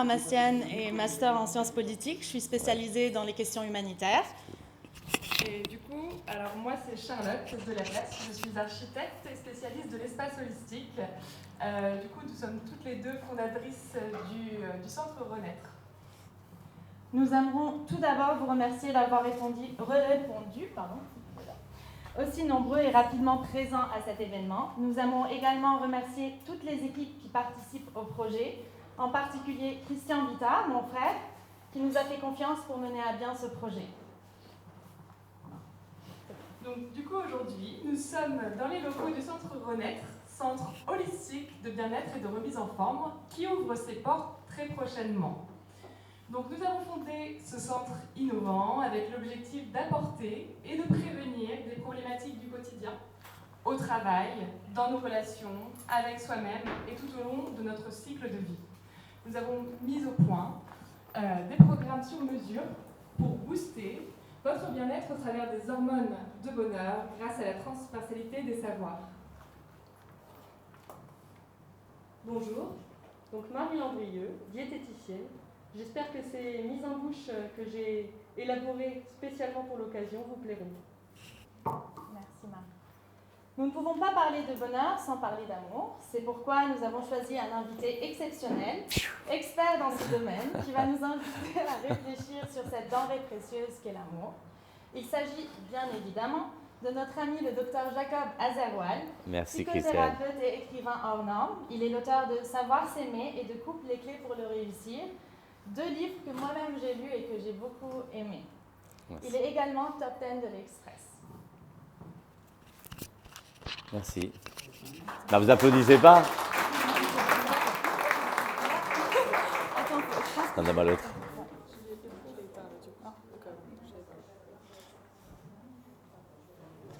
pharmacienne et master en sciences politiques. Je suis spécialisée dans les questions humanitaires. Et du coup, alors moi c'est Charlotte Delaplace, je suis architecte et spécialiste de l'espace holistique. Du coup, nous sommes toutes les deux fondatrices du Centre Renaître. Nous aimerons tout d'abord vous remercier d'avoir répondu aussi nombreux et rapidement présents à cet événement. Nous aimons également remercier toutes les équipes qui participent au projet, en particulier Christian Vita, mon frère, qui nous a fait confiance pour mener à bien ce projet. Donc du coup aujourd'hui, nous sommes dans les locaux du Centre Renaître, centre holistique de bien-être et de remise en forme, qui ouvre ses portes très prochainement. Donc nous avons fondé ce centre innovant avec l'objectif d'apporter et de prévenir des problématiques du quotidien, au travail, dans nos relations, avec soi-même et tout au long de notre cycle de vie. Nous avons mis au point des programmes sur mesure pour booster votre bien-être au travers des hormones de bonheur grâce à la transversalité des savoirs. Bonjour, donc Marie Landrieux, diététicienne. J'espère que ces mises en bouche que j'ai élaborées spécialement pour l'occasion vous plairont. Merci Marie. Nous ne pouvons pas parler de bonheur sans parler d'amour. C'est pourquoi nous avons choisi un invité exceptionnel, expert dans ce domaine, qui va nous inviter à réfléchir sur cette denrée précieuse qu'est l'amour. Il s'agit bien évidemment de notre ami le docteur Jacob Azerwal, psychothérapeute et écrivain hors norme. Il est l'auteur de Savoir s'aimer et de Couple les clés pour le réussir, 2 livres que moi-même j'ai lus et que j'ai beaucoup aimés. Merci. Il est également top 10 de l'Express. Merci. Là, vous applaudissez pas? Attends, d'abord l'autre.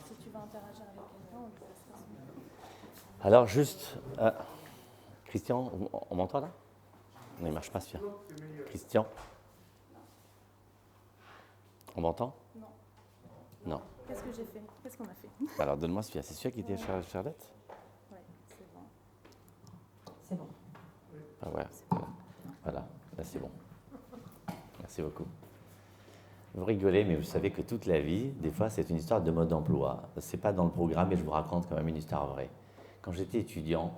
Si tu veux interagir avec quelqu'un, on peut faire ça. Alors, juste... Christian, on m'entend là? Non, il ne marche pas celui-là. Christian? On m'entend? Non. Non. Qu'est-ce que j'ai fait? Qu'est-ce qu'on a fait? Alors, donne-moi celui-là. C'est celui qui était Charlotte? Oui, c'est bon. C'est bon. Ah ouais, voilà. Là, c'est bon. Merci beaucoup. Vous rigolez, mais vous savez que toute la vie, des fois, c'est une histoire de mode d'emploi. Ce n'est pas dans le programme, mais je vous raconte quand même une histoire vraie. Quand j'étais étudiant,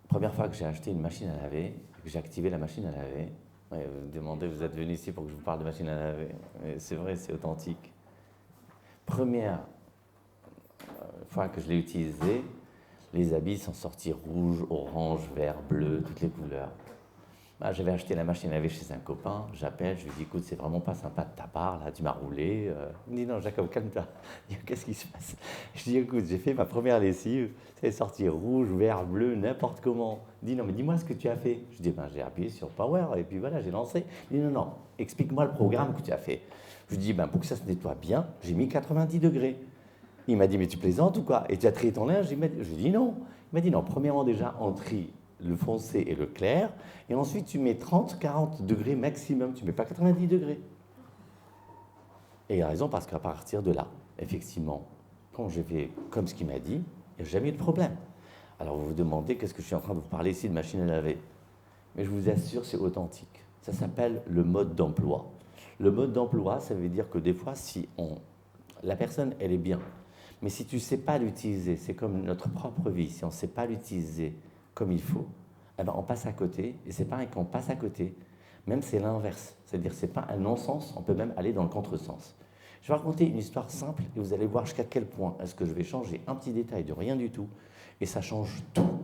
première fois que j'ai acheté une machine à laver, que j'ai activé la machine à laver, vous me demandez, vous êtes venu ici pour que je vous parle de machine à laver. C'est vrai, c'est authentique. Première fois que je l'ai utilisée, les habits sont sortis rouges, orange, vert, bleu, toutes les couleurs. J'avais acheté la machine à laver chez un copain, j'appelle, je lui dis, écoute, c'est vraiment pas sympa de ta part, là, tu m'as roulé. Il me dit, non, Jacob, calme-toi. Qu'est-ce qui se passe? Je dis, écoute, j'ai fait ma première lessive, c'est sorti rouge, vert, bleu, n'importe comment. Il dit, non, mais dis-moi ce que tu as fait. Je dis, j'ai appuyé sur Power, et puis voilà, j'ai lancé. Il dit, non, explique-moi le programme que tu as fait. Je lui dis, pour que ça se nettoie bien, j'ai mis 90 degrés. Il m'a dit, mais tu plaisantes ou quoi? Et tu as trié ton linge? Je lui dis, non. Il m'a dit, non, premièrement, déjà, on trie le foncé et le clair, et ensuite tu mets 30-40 degrés maximum, tu ne mets pas 90 degrés. Et il a raison, parce qu'à partir de là, effectivement, quand j'ai fait comme ce qu'il m'a dit, il n'y a jamais eu de problème. Alors vous vous demandez, qu'est-ce que je suis en train de vous parler ici de machine à laver? Mais je vous assure, c'est authentique. Ça s'appelle le mode d'emploi. Le mode d'emploi, ça veut dire que des fois, la personne, elle est bien, mais si tu ne sais pas l'utiliser, c'est comme notre propre vie, si on ne sait pas l'utiliser comme il faut, on passe à côté, et c'est pareil, quand on passe à côté, même c'est l'inverse, c'est-à-dire c'est pas un non-sens, on peut même aller dans le contresens. Je vais raconter une histoire simple, et vous allez voir jusqu'à quel point est-ce que je vais changer un petit détail de rien du tout, et ça change tout.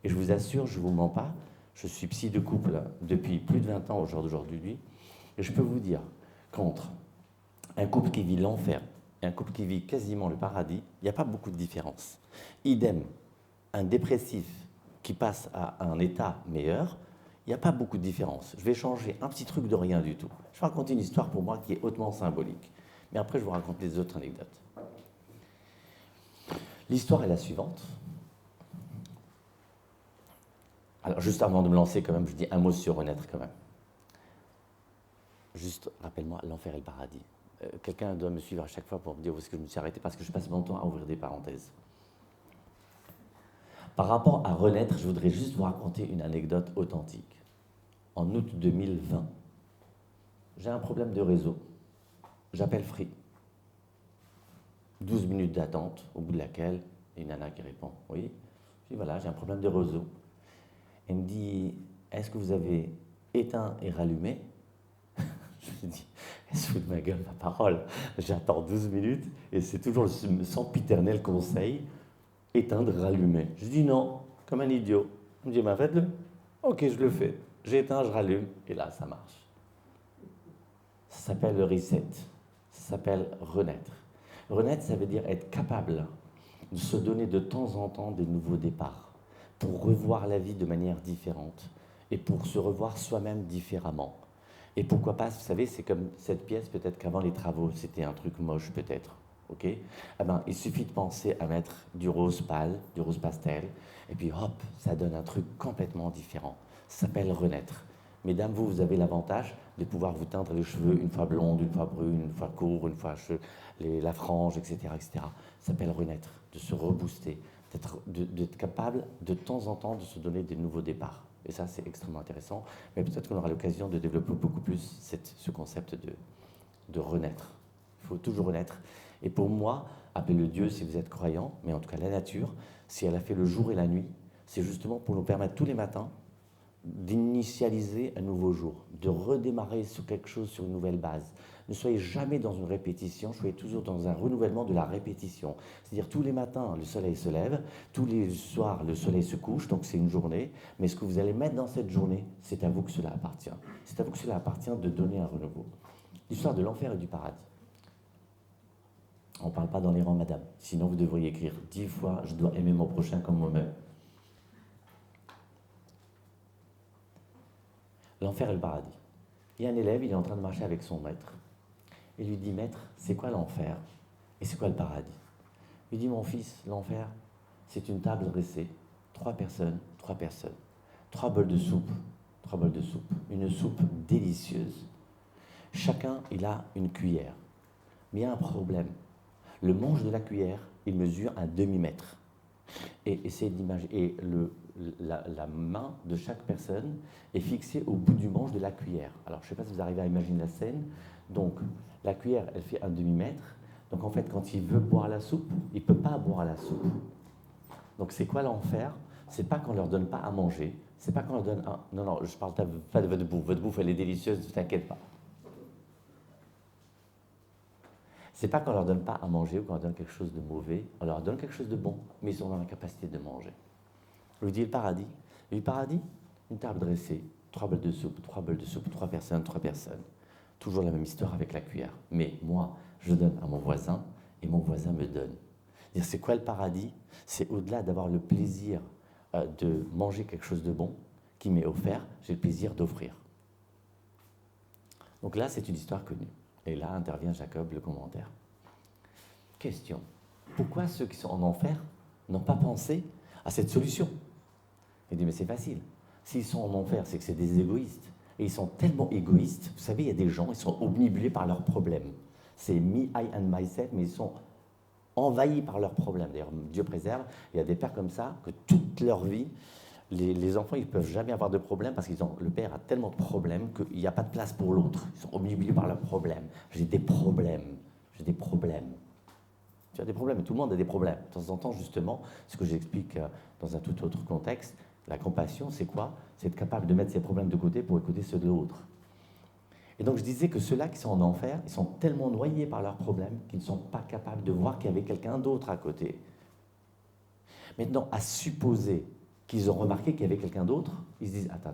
Et je vous assure, je ne vous mens pas, je suis psy de couple depuis plus de 20 ans au jour d'aujourd'hui, et je peux vous dire qu'entre un couple qui vit l'enfer et un couple qui vit quasiment le paradis, il n'y a pas beaucoup de différence. Idem, un dépressif qui passe à un état meilleur, il n'y a pas beaucoup de différence. Je vais changer un petit truc de rien du tout. Je vais raconter une histoire pour moi qui est hautement symbolique. Mais après, je vous raconte les autres anecdotes. L'histoire est la suivante. Alors, juste avant de me lancer, quand même, je dis un mot sur Renaître, quand même. Juste, rappelle-moi, l'enfer et le paradis. Quelqu'un doit me suivre à chaque fois pour me dire où est-ce que je me suis arrêté, parce que je passe mon temps à ouvrir des parenthèses. Par rapport à Renaître, je voudrais juste vous raconter une anecdote authentique. en août 2020. J'ai un problème de réseau. J'appelle Free. 12 minutes d'attente, au bout de laquelle, il y a une nana qui répond. Oui. Je dis voilà, j'ai un problème de réseau. Elle me dit, est-ce que vous avez éteint et rallumé? Je lui dis, elle se fout de ma gueule, ma parole. J'attends 12 minutes et c'est toujours le sempiternel conseil, éteindre, rallumer. Je dis non, comme un idiot. Elle me dit, ben faites-le. Ok, je le fais. J'éteins, je rallume et là, ça marche. Ça s'appelle le reset. Ça s'appelle renaître. Renaître, ça veut dire être capable de se donner de temps en temps des nouveaux départs pour revoir la vie de manière différente et pour se revoir soi-même différemment. Et pourquoi pas, vous savez, c'est comme cette pièce, peut-être qu'avant les travaux, c'était un truc moche, peut-être. Ok? Eh ben, il suffit de penser à mettre du rose pâle, du rose pastel, et puis hop, ça donne un truc complètement différent. Ça s'appelle renaître. Mesdames, vous avez l'avantage de pouvoir vous teindre les cheveux une fois blonde, une fois brune, une fois court, une fois la frange, etc., etc. Ça s'appelle renaître, de se rebooster, d'être capable de temps en temps de se donner des nouveaux départs. Et ça, c'est extrêmement intéressant. Mais peut-être qu'on aura l'occasion de développer beaucoup plus ce concept de renaître. Il faut toujours renaître. Et pour moi, appelez-le Dieu si vous êtes croyant, mais en tout cas la nature, si elle a fait le jour et la nuit, c'est justement pour nous permettre tous les matins d'initialiser un nouveau jour, de redémarrer sur quelque chose, sur une nouvelle base. Ne soyez jamais dans une répétition, soyez toujours dans un renouvellement de la répétition. C'est-à-dire tous les matins, le soleil se lève, tous les soirs, le soleil se couche, donc c'est une journée, mais ce que vous allez mettre dans cette journée, c'est à vous que cela appartient. C'est à vous que cela appartient de donner un renouveau. L'histoire de l'enfer et du paradis. On ne parle pas dans les rangs, madame. Sinon, vous devriez écrire 10 fois « Je dois aimer mon prochain comme moi-même ». L'enfer et le paradis. Il y a un élève, il est en train de marcher avec son maître. Il lui dit, maître, c'est quoi l'enfer et c'est quoi le paradis? Il dit, mon fils, l'enfer, c'est une table dressée, 3 personnes, 3 bols de soupe, une soupe délicieuse. Chacun, il a une cuillère. Mais il y a un problème. Le manche de la cuillère, il mesure un demi-mètre. Et essayez d'imaginer, et la main de chaque personne est fixée au bout du manche de la cuillère. Alors, je ne sais pas si vous arrivez à imaginer la scène. Donc, la cuillère, elle fait un demi-mètre. Donc, en fait, quand il veut boire la soupe, il ne peut pas boire la soupe. Donc, c'est quoi l'enfer? C'est pas qu'on ne leur donne pas à manger. C'est pas qu'on leur donne un... Non, non, je ne parle pas de votre bouffe. Votre bouffe, elle est délicieuse, ne t'inquiète pas. C'est pas qu'on leur donne pas à manger ou qu'on leur donne quelque chose de mauvais. On leur donne quelque chose de bon, mais ils sont dans la capacité de manger. Je vous dis le paradis. Le paradis, une table dressée, 3 bols de soupe, 3 personnes, 3 personnes. Toujours la même histoire avec la cuillère. Mais moi, je donne à mon voisin et mon voisin me donne. C'est quoi le paradis? C'est au-delà d'avoir le plaisir de manger quelque chose de bon qui m'est offert, j'ai le plaisir d'offrir. Donc là, c'est une histoire connue. Et là intervient Jacob, le commentaire. Question. Pourquoi ceux qui sont en enfer n'ont pas pensé à cette solution? Il dit, mais c'est facile. S'ils sont en enfer, c'est que c'est des égoïstes. Et ils sont tellement égoïstes. Vous savez, il y a des gens, ils sont omnibulés par leurs problèmes. C'est me, I and myself, mais ils sont envahis par leurs problèmes. D'ailleurs, Dieu préserve, il y a des pères comme ça, que toute leur vie, les enfants, ils ne peuvent jamais avoir de problème parce que le père a tellement de problèmes qu'il n'y a pas de place pour l'autre. Ils sont omnibulés par leurs problèmes. J'ai des problèmes. Tu as des problèmes, tout le monde a des problèmes. De temps en temps, justement, ce que j'explique dans un tout autre contexte, la compassion, c'est quoi? C'est être capable de mettre ses problèmes de côté pour écouter ceux de l'autre. Et donc, je disais que ceux-là qui sont en enfer, ils sont tellement noyés par leurs problèmes qu'ils ne sont pas capables de voir qu'il y avait quelqu'un d'autre à côté. Maintenant, à supposer qu'ils ont remarqué qu'il y avait quelqu'un d'autre, ils se disent, attends.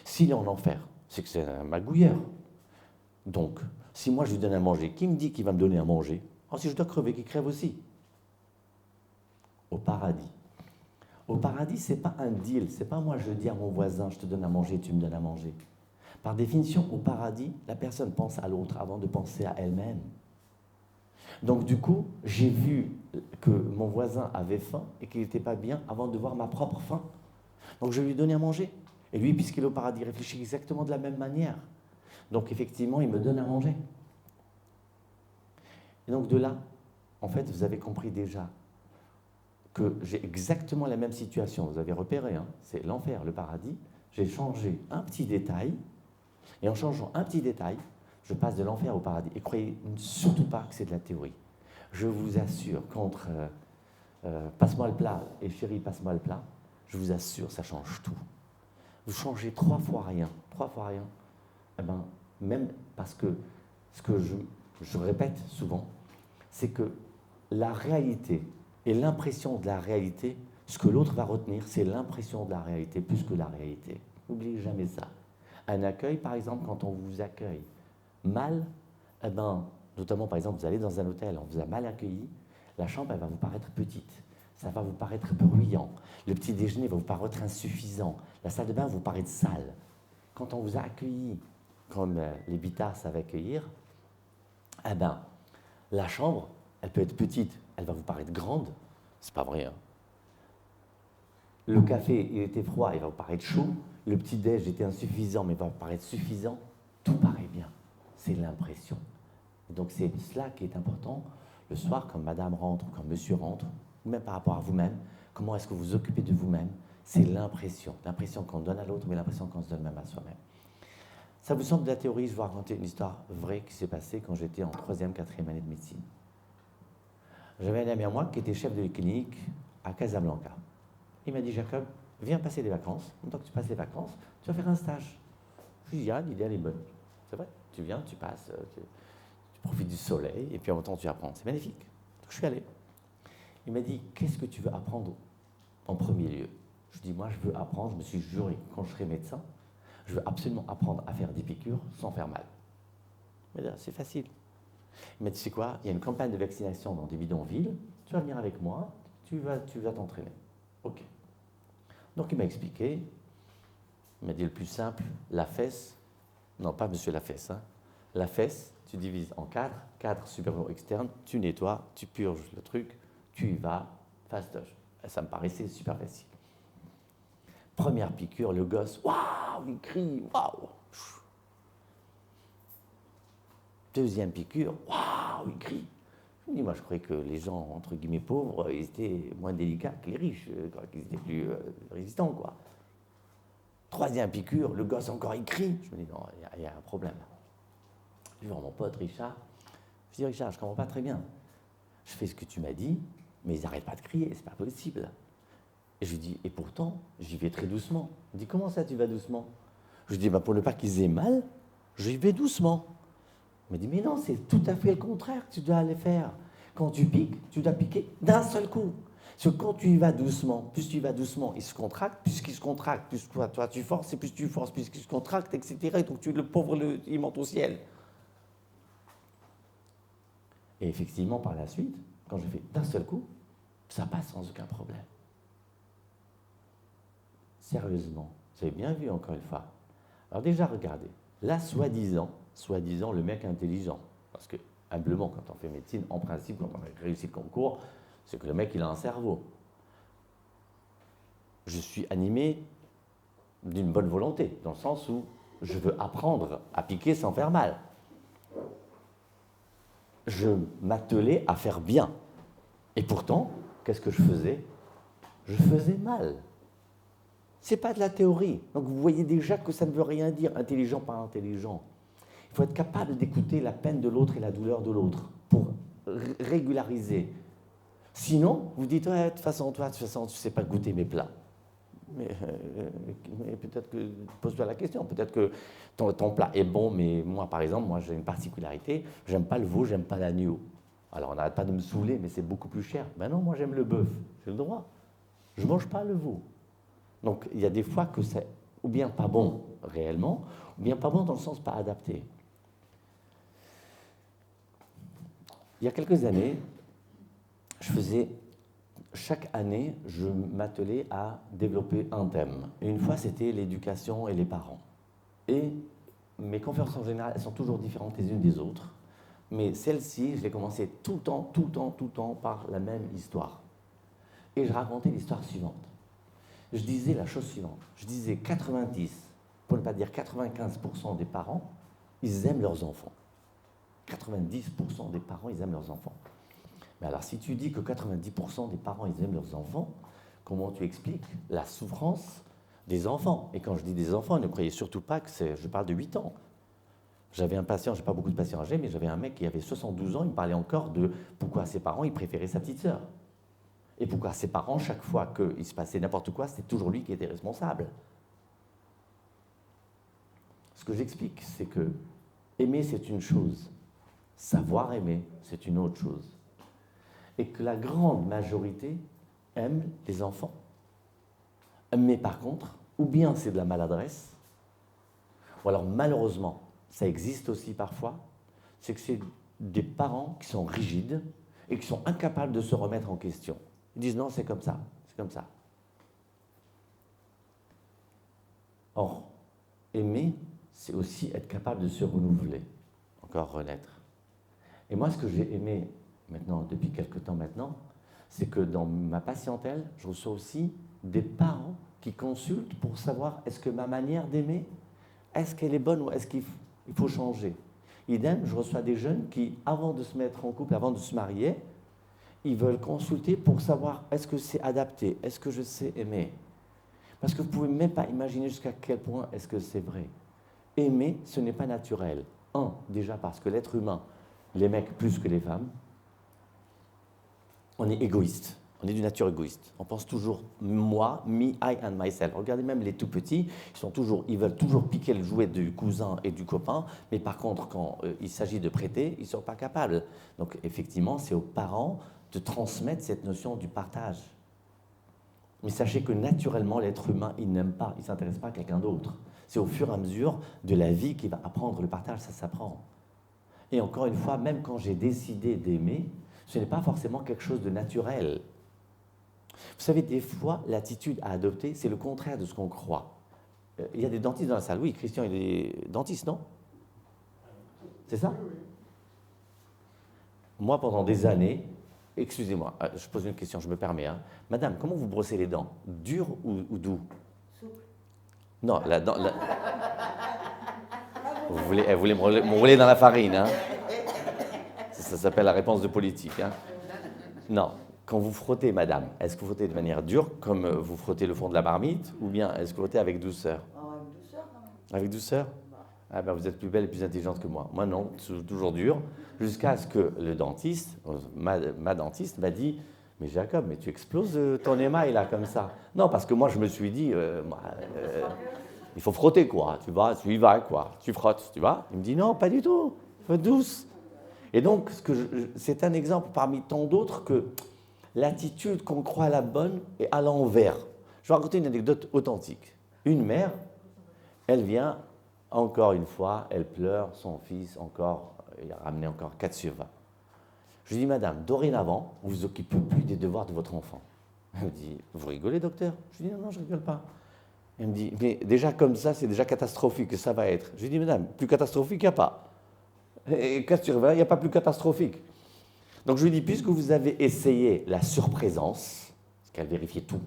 S'il est en enfer, c'est que c'est un magouilleur. Donc, si moi je lui donne à manger, qui me dit qu'il va me donner à manger? Oh, si je dois crever, qu'il crève aussi. Au paradis. Au paradis, ce n'est pas un deal. Ce n'est pas moi, je dis à mon voisin, je te donne à manger, tu me donnes à manger. Par définition, au paradis, la personne pense à l'autre avant de penser à elle-même. Donc du coup, j'ai vu que mon voisin avait faim et qu'il n'était pas bien avant de voir ma propre faim. Donc je lui ai donné à manger. Et lui, puisqu'il est au paradis, réfléchit exactement de la même manière. Donc effectivement, il me donne à manger. Et donc de là, en fait, vous avez compris déjà que j'ai exactement la même situation. Vous avez repéré, hein, c'est l'enfer, le paradis. j'ai changé un petit détail, et en changeant un petit détail, je passe de l'enfer au paradis. Et croyez surtout pas que c'est de la théorie. Je vous assure qu'entre passe-moi le plat et chérie, passe-moi le plat, je vous assure, ça change tout. Vous changez 3 fois rien, eh ben, même parce que ce que je répète souvent, c'est que la réalité et l'impression de la réalité, ce que l'autre va retenir, c'est l'impression de la réalité plus que la réalité. N'oubliez jamais ça. Un accueil, par exemple, quand on vous accueille mal, eh ben, notamment, par exemple, vous allez dans un hôtel, on vous a mal accueilli, la chambre, elle va vous paraître petite, ça va vous paraître bruyant, le petit déjeuner va vous paraître insuffisant, la salle de bain va vous paraître sale. Quand on vous a accueilli, comme les bitards savent accueillir, eh ben, la chambre, elle peut être petite, elle va vous paraître grande, c'est pas vrai, hein. Le café, il était froid, il va vous paraître chaud, le petit déj était insuffisant, mais il va vous paraître suffisant, tout paraît bien, c'est l'impression. Et donc c'est cela qui est important, le soir, quand madame rentre, quand monsieur rentre, ou même par rapport à vous-même, comment est-ce que vous vous occupez de vous-même, c'est l'impression qu'on donne à l'autre, mais l'impression qu'on se donne même à soi-même. Ça vous semble de la théorie? Je vais vous raconter une histoire vraie qui s'est passée quand j'étais en 3e, 4e année de médecine. J'avais un ami à moi qui était chef de clinique à Casablanca. Il m'a dit, Jacob, viens passer des vacances. En tant que tu passes les vacances, tu vas faire un stage. Je lui ai dit, ah, l'idée, elle est bonne. C'est vrai, tu viens, tu passes, tu profites du soleil, et puis en même temps, tu apprends. C'est magnifique. Donc, je suis allé. Il m'a dit, qu'est-ce que tu veux apprendre en premier lieu? Je lui ai dit, moi, je veux apprendre, je me suis juré, quand je serai médecin, je veux absolument apprendre à faire des piqûres sans faire mal. Mais là, c'est facile. Il m'a dit, c'est quoi? Il y a une campagne de vaccination dans des bidonvilles, tu vas venir avec moi, tu vas t'entraîner. Ok. Donc il m'a expliqué, il m'a dit le plus simple, la fesse, non pas monsieur la fesse, hein, la fesse, tu divises en 4, 4 supérieurs externes, tu nettoies, tu purges le truc, tu y vas, fastoche. Ça me paraissait super facile. Première piqûre, le gosse, waouh, il crie, waouh. Deuxième piqûre, waouh, il crie. Je me dis, moi je croyais que les gens, entre guillemets, pauvres, ils étaient moins délicats que les riches, qu'ils étaient plus résistants, quoi. Troisième piqûre, le gosse encore il crie. Je me dis, non, il y a un problème. Je vais voir mon pote Richard. Je dis, Richard, je ne comprends pas très bien. Je fais ce que tu m'as dit, mais ils n'arrêtent pas de crier, c'est pas possible. Et je lui dis, et pourtant, j'y vais très doucement. Il me dit, comment ça tu vas doucement? Je lui dis, pour ne pas qu'ils aient mal, j'y vais doucement. Il me dit, mais non, c'est tout à fait le contraire que tu dois aller faire. Quand tu piques, tu dois piquer d'un seul coup. Parce que quand tu y vas doucement, plus tu y vas doucement, il se contracte, plus qu'il se contracte, plus toi tu forces, et plus tu forces, plus qu'il se contracte, etc. Et donc le pauvre, il monte au ciel. Et effectivement, par la suite, quand je fais d'un seul coup, ça passe sans aucun problème. Sérieusement, vous avez bien vu encore une fois. Alors déjà, regardez, là, soi-disant, le mec intelligent. Parce que, humblement, quand on fait médecine, en principe, quand on a réussi le concours, c'est que le mec, il a un cerveau. Je suis animé d'une bonne volonté, dans le sens où je veux apprendre à piquer sans faire mal. Je m'attelais à faire bien. Et pourtant, qu'est-ce que je faisais? Je faisais mal. C'est pas de la théorie. Donc vous voyez déjà que ça ne veut rien dire, intelligent par intelligent. Il faut être capable d'écouter la peine de l'autre et la douleur de l'autre pour régulariser. Sinon, vous dites, ouais, de toute façon, tu ne sais pas goûter mes plats. Mais peut-être que, pose-toi la question, peut-être que ton plat est bon, mais moi, par exemple, j'ai une particularité, j'aime pas le veau, j'aime pas l'agneau. Alors, on n'arrête pas de me saouler, mais c'est beaucoup plus cher. Ben non, moi, j'aime le bœuf, j'ai le droit. Je ne mange pas le veau. Donc, il y a des fois que c'est ou bien pas bon réellement, ou bien pas bon dans le sens pas adapté. Il y a quelques années, chaque année, je m'attelais à développer un thème. Et une fois, c'était l'éducation et les parents. Et mes conférences en général, elles sont toujours différentes les unes des autres. Mais celle-ci, je l'ai commencé tout le temps par la même histoire. Et je racontais l'histoire suivante. Je disais la chose suivante. Je disais 90, pour ne pas dire 95% des parents, ils aiment leurs enfants. 90% des parents, ils aiment leurs enfants. Mais alors, si tu dis que 90% des parents, ils aiment leurs enfants, comment tu expliques la souffrance des enfants. Et quand je dis des enfants, ne croyez surtout pas que je parle de 8 ans. J'avais un patient, je n'ai pas beaucoup de patients âgés, mais j'avais un mec qui avait 72 ans, il me parlait encore de pourquoi ses parents, ils préféraient sa petite sœur. Et pourquoi ses parents, chaque fois qu'il se passait n'importe quoi, c'était toujours lui qui était responsable. Ce que j'explique, c'est que aimer, c'est une chose. Savoir aimer, c'est une autre chose. Et que la grande majorité aime les enfants. Mais par contre, ou bien c'est de la maladresse, ou alors malheureusement, ça existe aussi parfois, c'est que c'est des parents qui sont rigides et qui sont incapables de se remettre en question. Ils disent non, c'est comme ça, c'est comme ça. Or, aimer, c'est aussi être capable de se renouveler, encore renaître. Et moi, ce que j'ai aimé maintenant, depuis quelque temps maintenant, c'est que dans ma patientèle, je reçois aussi des parents qui consultent pour savoir est-ce que ma manière d'aimer, est-ce qu'elle est bonne ou est-ce qu'il faut changer. Idem, je reçois des jeunes qui, avant de se mettre en couple, avant de se marier, ils veulent consulter pour savoir est-ce que c'est adapté, est-ce que je sais aimer. Parce que vous ne pouvez même pas imaginer jusqu'à quel point est-ce que c'est vrai. Aimer, ce n'est pas naturel. Déjà parce que l'être humain, les mecs plus que les femmes, on est égoïste. On est d'une nature égoïste. On pense toujours moi, me, I and myself. Regardez même les tout petits, ils veulent toujours piquer le jouet du cousin et du copain, mais par contre, quand il s'agit de prêter, ils ne sont pas capables. Donc effectivement, c'est aux parents de transmettre cette notion du partage. Mais sachez que naturellement, l'être humain, il n'aime pas, il ne s'intéresse pas à quelqu'un d'autre. C'est au fur et à mesure de la vie qu'il va apprendre le partage, ça s'apprend. Et encore une fois, même quand j'ai décidé d'aimer, ce n'est pas forcément quelque chose de naturel. Vous savez, des fois, l'attitude à adopter, c'est le contraire de ce qu'on croit. Il y a des dentistes dans la salle. Oui, Christian, il est dentiste, non? C'est ça? Moi, pendant des années, excusez-moi, je pose une question, je me permets. Hein. Madame, comment vous brossez les dents? Dur ou doux? Souple. Non, la dent... Vous voulez me rouler dans la farine, hein? Ça s'appelle la réponse de politique. Hein? Non. Quand vous frottez, madame, est-ce que vous frottez de manière dure, comme vous frottez le fond de la marmite, ou bien est-ce que vous frottez avec douceur? Avec douceur, quand même. Avec douceur? Ah ben vous êtes plus belle et plus intelligente que moi. Moi non, toujours dur, jusqu'à ce que le dentiste, ma dentiste m'a dit « Mais Jacob, mais tu exploses ton émail là, comme ça. » Non, parce que moi je me suis dit il faut frotter quoi, tu y vas quoi, tu frottes, tu vois. Il me dit « Non, pas du tout, faut être douce. » Et donc, c'est un exemple parmi tant d'autres que l'attitude qu'on croit à la bonne est à l'envers. Je vais raconter une anecdote authentique. Une mère, elle vient, encore une fois, elle pleure, son fils, il a ramené encore 4 sur 20. Je lui dis, madame, dorénavant, vous vous occupez plus des devoirs de votre enfant. Elle me dit, vous rigolez, docteur? Je lui dis, non, je ne rigole pas. Elle me dit, mais déjà comme ça, c'est déjà catastrophique que ça va être. Je lui dis, madame, plus catastrophique, il n'y a pas. Et 4 sur 20, il n'y a pas plus catastrophique. Donc je lui dis, puisque vous avez essayé la surprésence, parce qu'elle vérifiait tout,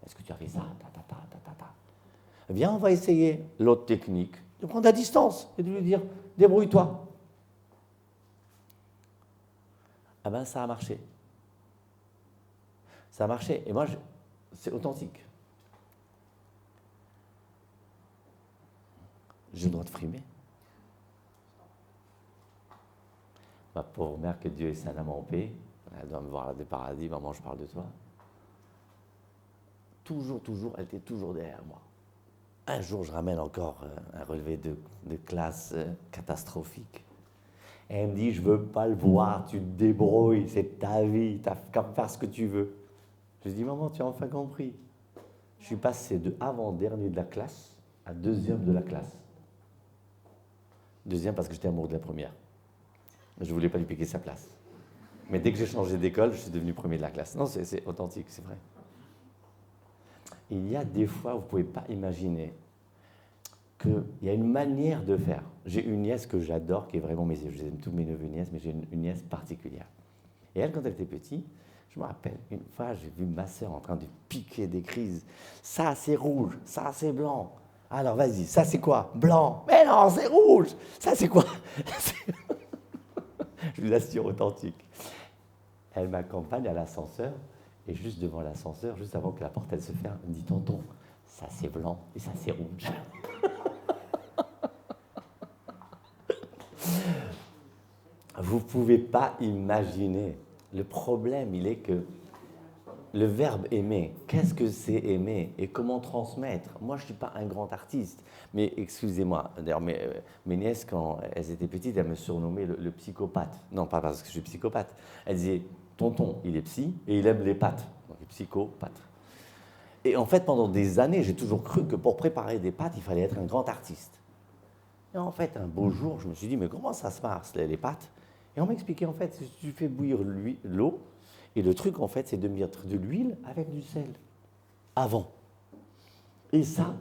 est-ce que tu as fait ça, viens, on va essayer l'autre technique, de prendre à distance et de lui dire, débrouille-toi. Ah ben ça a marché. Ça a marché. Et moi, c'est authentique. J'ai le droit de frimer. Ma pauvre mère, que Dieu ait sa âme en paix, elle doit me voir des paradis, maman, je parle de toi. Toujours, elle était toujours derrière moi. Un jour, je ramène encore un relevé de classe catastrophique. Et elle me dit, je ne veux pas le voir, tu te débrouilles, c'est ta vie, tu n'as qu'à faire ce que tu veux. Je lui dis, maman, tu as enfin compris. Je suis passé de avant-dernier de la classe à deuxième de la classe. Deuxième parce que j'étais amoureux de la première. Je ne voulais pas lui piquer sa place. Mais dès que j'ai changé d'école, je suis devenu premier de la classe. Non, c'est authentique, c'est vrai. Il y a des fois, vous ne pouvez pas imaginer qu'il y a une manière de faire. J'ai une nièce que j'adore, qui est vraiment mes... Je aime tous mes neveux et nièces, mais j'ai une nièce particulière. Et elle, quand elle était petite, je me rappelle, une fois, j'ai vu ma sœur en train de piquer des crises. Ça, c'est rouge, ça, c'est blanc. Alors, vas-y, ça, c'est quoi? Blanc. Mais non, c'est rouge. Ça, c'est quoi? Je vous assure, authentique. Elle m'accompagne à l'ascenseur, et juste devant l'ascenseur, juste avant que la porte elle se ferme, elle me dit, tonton, Ça c'est blanc et ça c'est rouge. Vous ne pouvez pas imaginer. Le problème, il est que le verbe aimer, qu'est-ce que c'est aimer et comment transmettre? Moi, je ne suis pas un grand artiste, mais excusez-moi, d'ailleurs, mes nièces, quand elles étaient petites, elles me surnommaient le psychopathe. Non, pas parce que je suis psychopathe. Elles disaient, tonton, il est psy et il aime les pâtes. Donc, il est psychopathe. Et en fait, pendant des années, j'ai toujours cru que pour préparer des pâtes, il fallait être un grand artiste. Et en fait, un beau jour, je me suis dit, mais comment ça se passe, les pâtes? Et on m'a expliqué, en fait, si tu fais bouillir l'eau, et le truc, en fait, c'est de mettre de l'huile avec du sel, avant. Et ça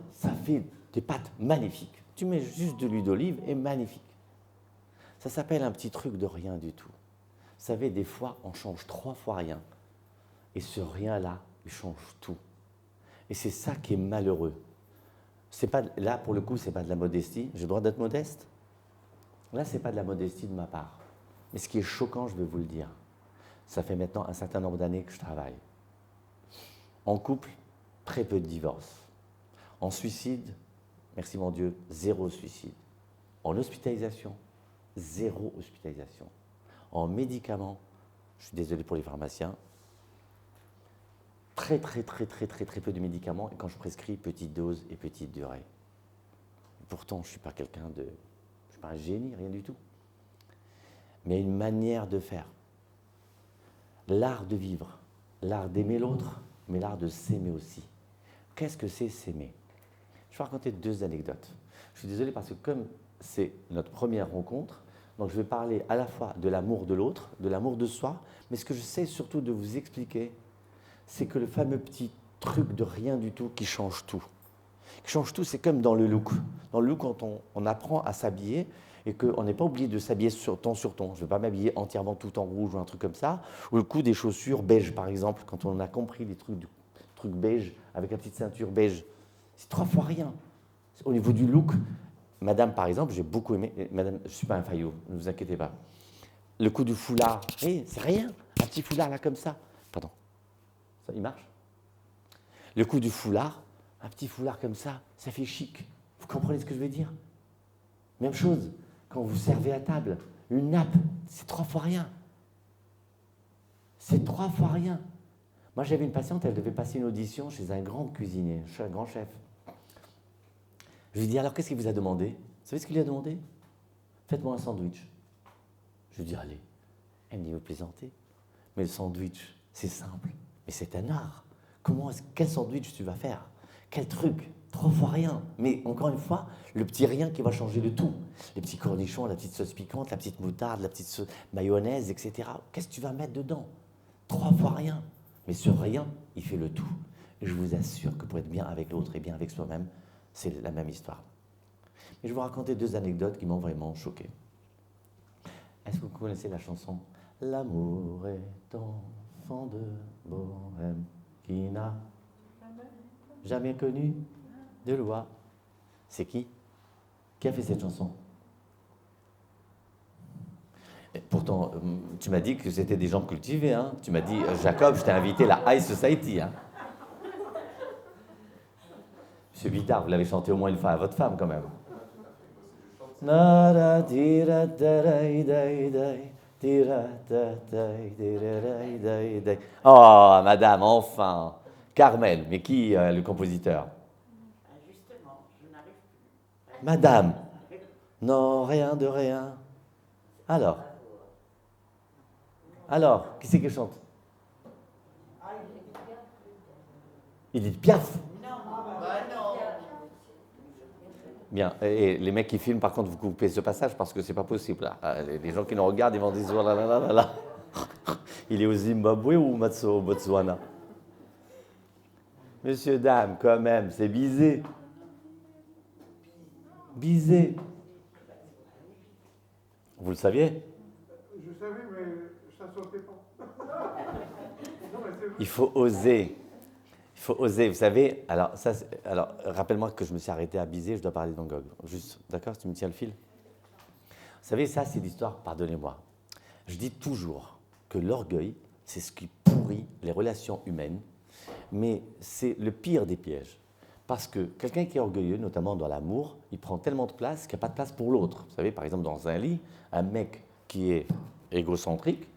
fait des pâtes magnifiques. Tu mets juste de l'huile d'olive et magnifique. Ça s'appelle un petit truc de rien du tout. Vous savez, des fois, on change 3 fois rien. Et ce rien-là, il change tout. Et c'est ça qui est malheureux. C'est pas, là, pour le coup, ce n'est pas de la modestie. J'ai le droit d'être modeste? Là, ce n'est pas de la modestie de ma part. Mais ce qui est choquant, je vais vous le dire, ça fait maintenant un certain nombre d'années que je travaille. En couple, très peu de divorces. En suicide, merci mon Dieu, 0 suicide. En hospitalisation, 0 hospitalisation. En médicaments, je suis désolé pour les pharmaciens, très peu de médicaments, et quand je prescris, petite dose et petite durée. Et pourtant, je ne suis pas quelqu'un de... Je ne suis pas un génie, rien du tout. Mais une manière de faire. L'art de vivre, l'art d'aimer l'autre, mais l'art de s'aimer aussi. Qu'est-ce que c'est s'aimer? Je vais raconter 2 anecdotes. Je suis désolé parce que comme c'est notre première rencontre, donc je vais parler à la fois de l'amour de l'autre, de l'amour de soi, mais ce que je sais surtout de vous expliquer, c'est que le fameux petit truc de rien du tout qui change tout. Qui change tout, c'est comme dans le look. Dans le look, quand on apprend à s'habiller, et qu'on n'est pas obligé de s'habiller sur ton. Je ne vais pas m'habiller entièrement tout en rouge ou un truc comme ça. Ou le coup des chaussures beige, par exemple, quand on a compris les trucs beige avec la petite ceinture beige. C'est 3 fois rien. Au niveau du look, madame, par exemple, j'ai beaucoup aimé. Madame, je ne suis pas un faillot, ne vous inquiétez pas. Le coup du foulard, c'est rien. Un petit foulard là comme ça. Pardon. Ça, il marche? Le coup du foulard, un petit foulard comme ça fait chic. Vous comprenez ce que je veux dire? Même chose. Quand vous servez à table, une nappe, c'est 3 fois rien. C'est 3 fois rien. Moi, j'avais une patiente, elle devait passer une audition chez un grand cuisinier, un grand chef. Je lui dis, alors, qu'est-ce qu'il vous a demandé? Vous savez ce qu'il lui a demandé? Faites-moi un sandwich. Je lui dis, allez. Elle me dit, vous plaisantez? Mais le sandwich, c'est simple, mais c'est un art. Quel sandwich tu vas faire? Quel truc? 3 fois rien. Mais encore une fois, le petit rien qui va changer le tout. Les petits cornichons, la petite sauce piquante, la petite moutarde, la petite mayonnaise, etc. Qu'est-ce que tu vas mettre dedans? 3 fois rien. Mais ce rien, il fait le tout. Et je vous assure que pour être bien avec l'autre et bien avec soi-même, c'est la même histoire. Mais je vais vous raconter 2 anecdotes qui m'ont vraiment choqué. Est-ce que vous connaissez la chanson « L'amour est enfant de bohème qui n'a jamais connu de loi ». C'est qui? Qui a fait cette chanson? Et pourtant, tu m'as dit que c'était des gens cultivés. Hein. Tu m'as dit, Jacob, je t'ai invité à la High Society. Hein. Monsieur Bittard, vous l'avez chanté au moins une fois à votre femme, quand même. Oh, madame, enfin. Carmel, mais qui est le compositeur? Justement, je n'arrive plus. Madame. Non, rien de rien. Alors, qui c'est qui chante? Edith Piaf. Non, bah non. Bien, et les mecs qui filment, par contre, vous coupez ce passage parce que c'est pas possible. Là. Les gens qui nous regardent, ils vont dire oh là là là là. Il est au Zimbabwe ou au Botswana? Monsieur, dame, quand même, c'est Bizet. Bizet. Vous le saviez? Je savais, mais ça ne sautait pas. Non, mais c'est vrai. Il faut oser. Il faut oser. Vous savez, alors, rappelle-moi que je me suis arrêté à Bizet, je dois parler de Van Gogh. Juste, d'accord? Tu me tiens le fil? Vous savez, ça, c'est l'histoire, pardonnez-moi. Je dis toujours que l'orgueil, c'est ce qui pourrit les relations humaines, mais c'est le pire des pièges. Parce que quelqu'un qui est orgueilleux, notamment dans l'amour, il prend tellement de place qu'il n'y a pas de place pour l'autre. Vous savez, par exemple, dans un lit, un mec qui est égocentrique,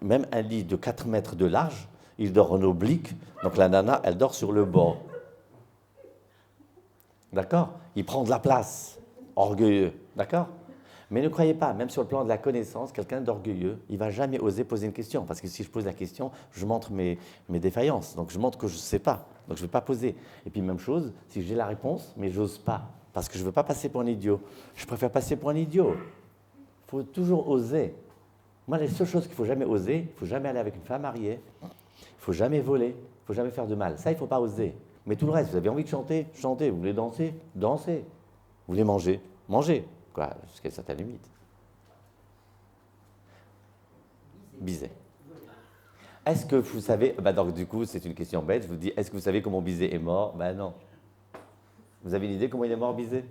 même un lit de 4 mètres de large, il dort en oblique, donc la nana, elle dort sur le bord. D'accord? Il prend de la place, orgueilleux, d'accord? Mais ne croyez pas, même sur le plan de la connaissance, quelqu'un d'orgueilleux, il ne va jamais oser poser une question. Parce que si je pose la question, je montre mes défaillances. Donc je montre que je ne sais pas. Donc je ne vais pas poser. Et puis même chose, si j'ai la réponse, mais je n'ose pas. Parce que je ne veux pas passer pour un idiot. Je préfère passer pour un idiot. Il faut toujours oser. Moi, les seules choses qu'il ne faut jamais oser, il ne faut jamais aller avec une femme mariée, il ne faut jamais voler, il ne faut jamais faire de mal. Ça, il ne faut pas oser. Mais tout le reste, vous avez envie de chanter, chantez. Vous voulez danser, dansez. Vous voulez manger, mangez. Quoi, jusqu'à une certaine limite. Bizet. Est-ce que vous savez... donc, du coup, c'est une question bête. Je vous dis, est-ce que vous savez comment Bizet est mort? Non. Vous avez une idée comment il est mort, Bizet?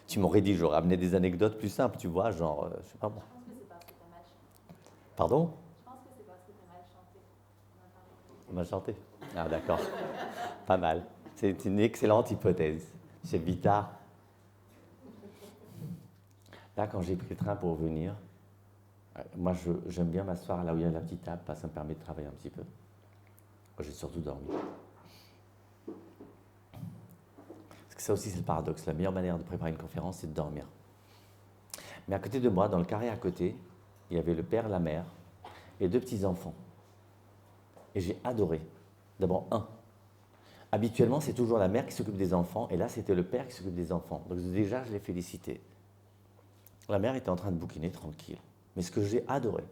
Tu m'aurais dit, j'aurais amené des anecdotes plus simples, tu vois, genre, je sais pas moi. Je pense que c'est parce que tu as mal chanté. Pardon? Je pense que c'est parce que tu as mal chanté. Mal chanté. Ah, d'accord. Pas mal. C'est une excellente hypothèse. Chez Vita. Là, quand j'ai pris le train pour venir, moi, j'aime bien m'asseoir là où il y a la petite table, parce que ça me permet de travailler un petit peu. J'ai surtout dormi. Parce que ça aussi, c'est le paradoxe. La meilleure manière de préparer une conférence, c'est de dormir. Mais à côté de moi, dans le carré à côté, il y avait le père, la mère et 2 petits-enfants. Et j'ai adoré. D'abord, un. Habituellement, c'est toujours la mère qui s'occupe des enfants, et là, c'était le père qui s'occupe des enfants. Donc déjà, je l'ai félicité. La mère était en train de bouquiner tranquille. Mais ce que j'ai adoré,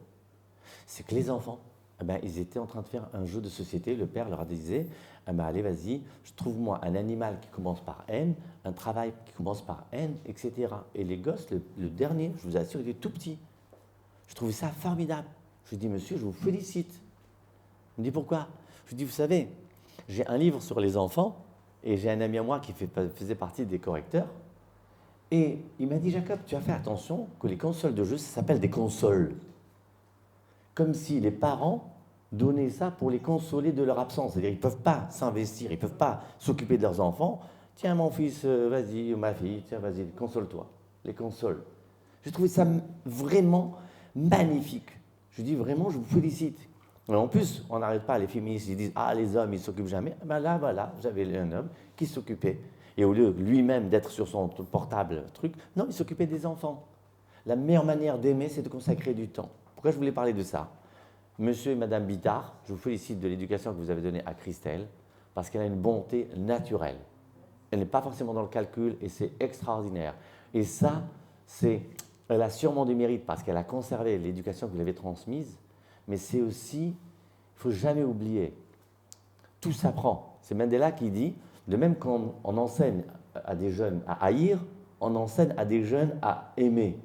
c'est que les enfants, ils étaient en train de faire un jeu de société. Le père leur a dit, allez, vas-y, trouve-moi un animal qui commence par N, un travail qui commence par N, etc. Et les gosses, le dernier, je vous assure, il est tout petit. Je trouvais ça formidable. Je lui dis, monsieur, je vous félicite. Il me dit, pourquoi? Je lui dis, vous savez, j'ai un livre sur les enfants, et j'ai un ami à moi qui faisait partie des correcteurs. Et il m'a dit, Jacob, tu as fait attention que les consoles de jeux, ça s'appelle des consoles. Comme si les parents donnaient ça pour les consoler de leur absence. C'est-à-dire qu'ils ne peuvent pas s'investir, ils ne peuvent pas s'occuper de leurs enfants. Tiens, mon fils, vas-y, ma fille, tiens, vas-y, console-toi. Les consoles. J'ai trouvé ça vraiment magnifique. Je dis vraiment, je vous félicite. Et en plus, on n'arrête pas, les féministes, ils disent, les hommes, ils ne s'occupent jamais. Là, voilà, j'avais un homme qui s'occupait. Et au lieu lui-même d'être sur son portable, non, il s'occupait des enfants. La meilleure manière d'aimer, c'est de consacrer du temps. Pourquoi je voulais parler de ça? Monsieur et Madame Bittard, je vous félicite de l'éducation que vous avez donnée à Christelle, parce qu'elle a une bonté naturelle. Elle n'est pas forcément dans le calcul, et c'est extraordinaire. Et ça, elle a sûrement du mérite, parce qu'elle a conservé l'éducation que vous lui avez transmise, mais c'est aussi, il ne faut jamais oublier, tout s'apprend. C'est Mandela qui dit, de même qu'on enseigne à des jeunes à haïr, on enseigne à des jeunes à aimer.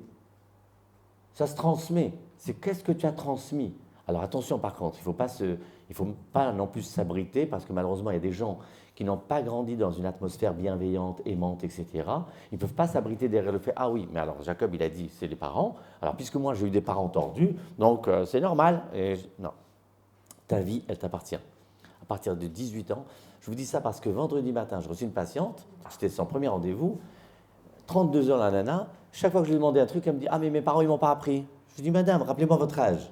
Ça se transmet. C'est qu'est-ce que tu as transmis. Alors attention par contre, il ne faut pas non plus s'abriter, parce que malheureusement, il y a des gens qui n'ont pas grandi dans une atmosphère bienveillante, aimante, etc. Ils ne peuvent pas s'abriter derrière le fait « Ah oui, mais alors Jacob, il a dit, c'est les parents. Alors puisque moi, j'ai eu des parents tordus, donc c'est normal. » Non. Ta vie, elle t'appartient. À partir de 18 ans, je vous dis ça parce que vendredi matin, j'ai reçu une patiente, c'était son premier rendez-vous, 32 ans la nana, chaque fois que je lui demandais un truc, elle me dit « Ah mais mes parents, ils ne m'ont pas appris. » Je lui dis « Madame, rappelez-moi votre âge. »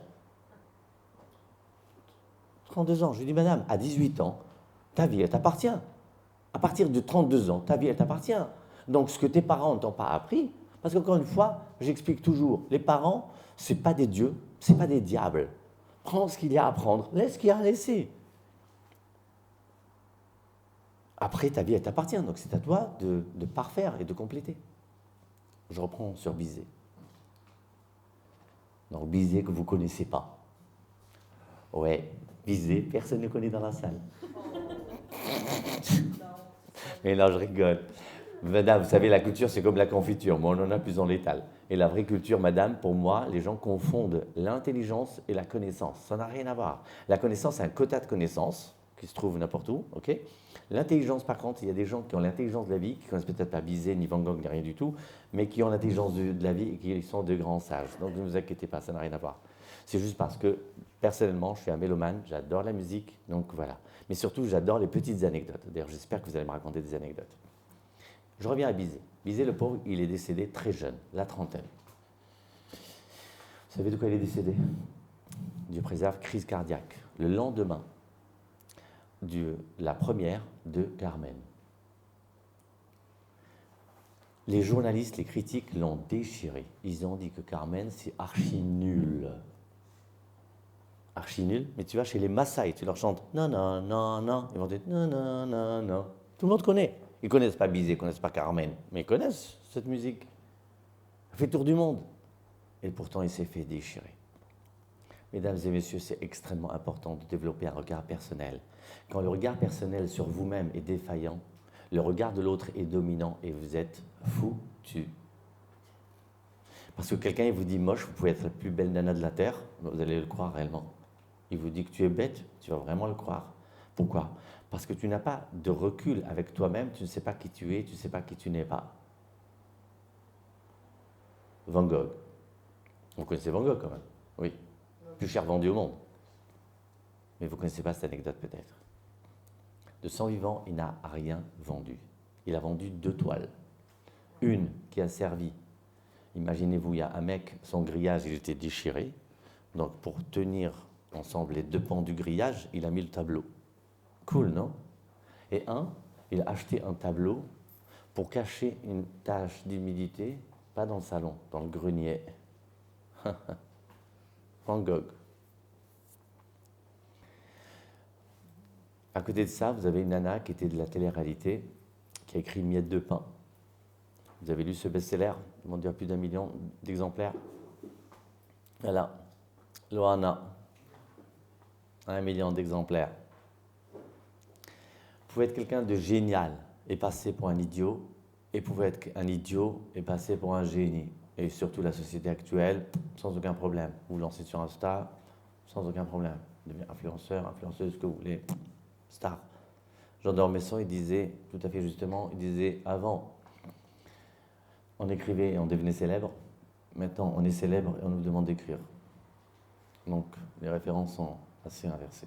32 ans, je lui dis « Madame, à 18 ans, ta vie, elle t'appartient. À partir de 32 ans, ta vie, elle t'appartient. Donc, ce que tes parents ne t'ont pas appris, parce qu'encore une fois, j'explique toujours, les parents, ce n'est pas des dieux, ce n'est pas des diables. Prends ce qu'il y a à prendre, laisse ce qu'il y a à laisser. Après, ta vie, elle t'appartient, donc c'est à toi de parfaire et de compléter. Je reprends sur Bizet. Donc, Bizet que vous ne connaissez pas. Ouais, Bizet, personne ne connaît dans la salle. Mais là, je rigole. Madame, vous savez, la culture, c'est comme la confiture. Moi, on en a plus en létal. Et la vraie culture, madame, pour moi, les gens confondent l'intelligence et la connaissance. Ça n'a rien à voir. La connaissance, c'est un quota de connaissances qui se trouve n'importe où, ok? L'intelligence, par contre, il y a des gens qui ont l'intelligence de la vie, qui ne connaissent peut-être pas Bizet, ni Van Gogh, ni rien du tout, mais qui ont l'intelligence de la vie et qui sont de grands sages. Donc, ne vous inquiétez pas, ça n'a rien à voir. C'est juste parce que, personnellement, je suis un mélomane, j'adore la musique, donc voilà. Mais surtout, j'adore les petites anecdotes. D'ailleurs, j'espère que vous allez me raconter des anecdotes. Je reviens à Bizet. Bizet, le pauvre, il est décédé très jeune, la trentaine. Vous savez de quoi il est décédé? Dieu préserve, crise cardiaque. Le lendemain de la première de Carmen. Les journalistes, les critiques l'ont déchiré. Ils ont dit que Carmen, c'est archi nul. Archi nul, mais tu vas chez les Maasai, tu leur chantes non, non, non, non. Ils vont dire non, non, non, non. Tout le monde connaît. Ils ne connaissent pas Bizet, ils ne connaissent pas Carmen, mais ils connaissent cette musique. Elle fait tour du monde. Et pourtant, il s'est fait déchirer. Mesdames et messieurs, c'est extrêmement important de développer un regard personnel. Quand le regard personnel sur vous-même est défaillant, le regard de l'autre est dominant et vous êtes foutu. Parce que quelqu'un il vous dit moche, vous pouvez être la plus belle nana de la Terre, vous allez le croire réellement. Il vous dit que tu es bête, tu vas vraiment le croire. Pourquoi? Parce que tu n'as pas de recul avec toi-même, tu ne sais pas qui tu es, tu ne sais pas qui tu n'es pas. Van Gogh. Vous connaissez Van Gogh quand même? Oui. Plus cher vendu au monde. Mais vous ne connaissez pas cette anecdote peut-être. De son vivant, il n'a rien vendu. Il a vendu 2 toiles. Une qui a servi. Imaginez-vous, il y a un mec, son grillage, il était déchiré. Donc pour tenir ensemble les 2 pans du grillage, il a mis le tableau. Cool, non? Et il a acheté un tableau pour cacher une tache d'humidité, pas dans le salon, dans le grenier. Van Gogh. À côté de ça, vous avez une nana qui était de la télé-réalité, qui a écrit Miette de pain. Vous avez lu ce best-seller, vendu à plus d'1 million d'exemplaires. Voilà, Loana, 1 million d'exemplaires. Vous pouvez être quelqu'un de génial et passer pour un idiot, et vous pouvez être un idiot et passer pour un génie. Et surtout la société actuelle, sans aucun problème. Vous vous lancez sur Insta, sans aucun problème. Devenez influenceur, influenceuse, ce que vous voulez. Star. Jean d'Ormesson, il disait, tout à fait justement, il disait, avant, on écrivait et on devenait célèbre. Maintenant, on est célèbre et on nous demande d'écrire. Donc, les références sont assez inversées.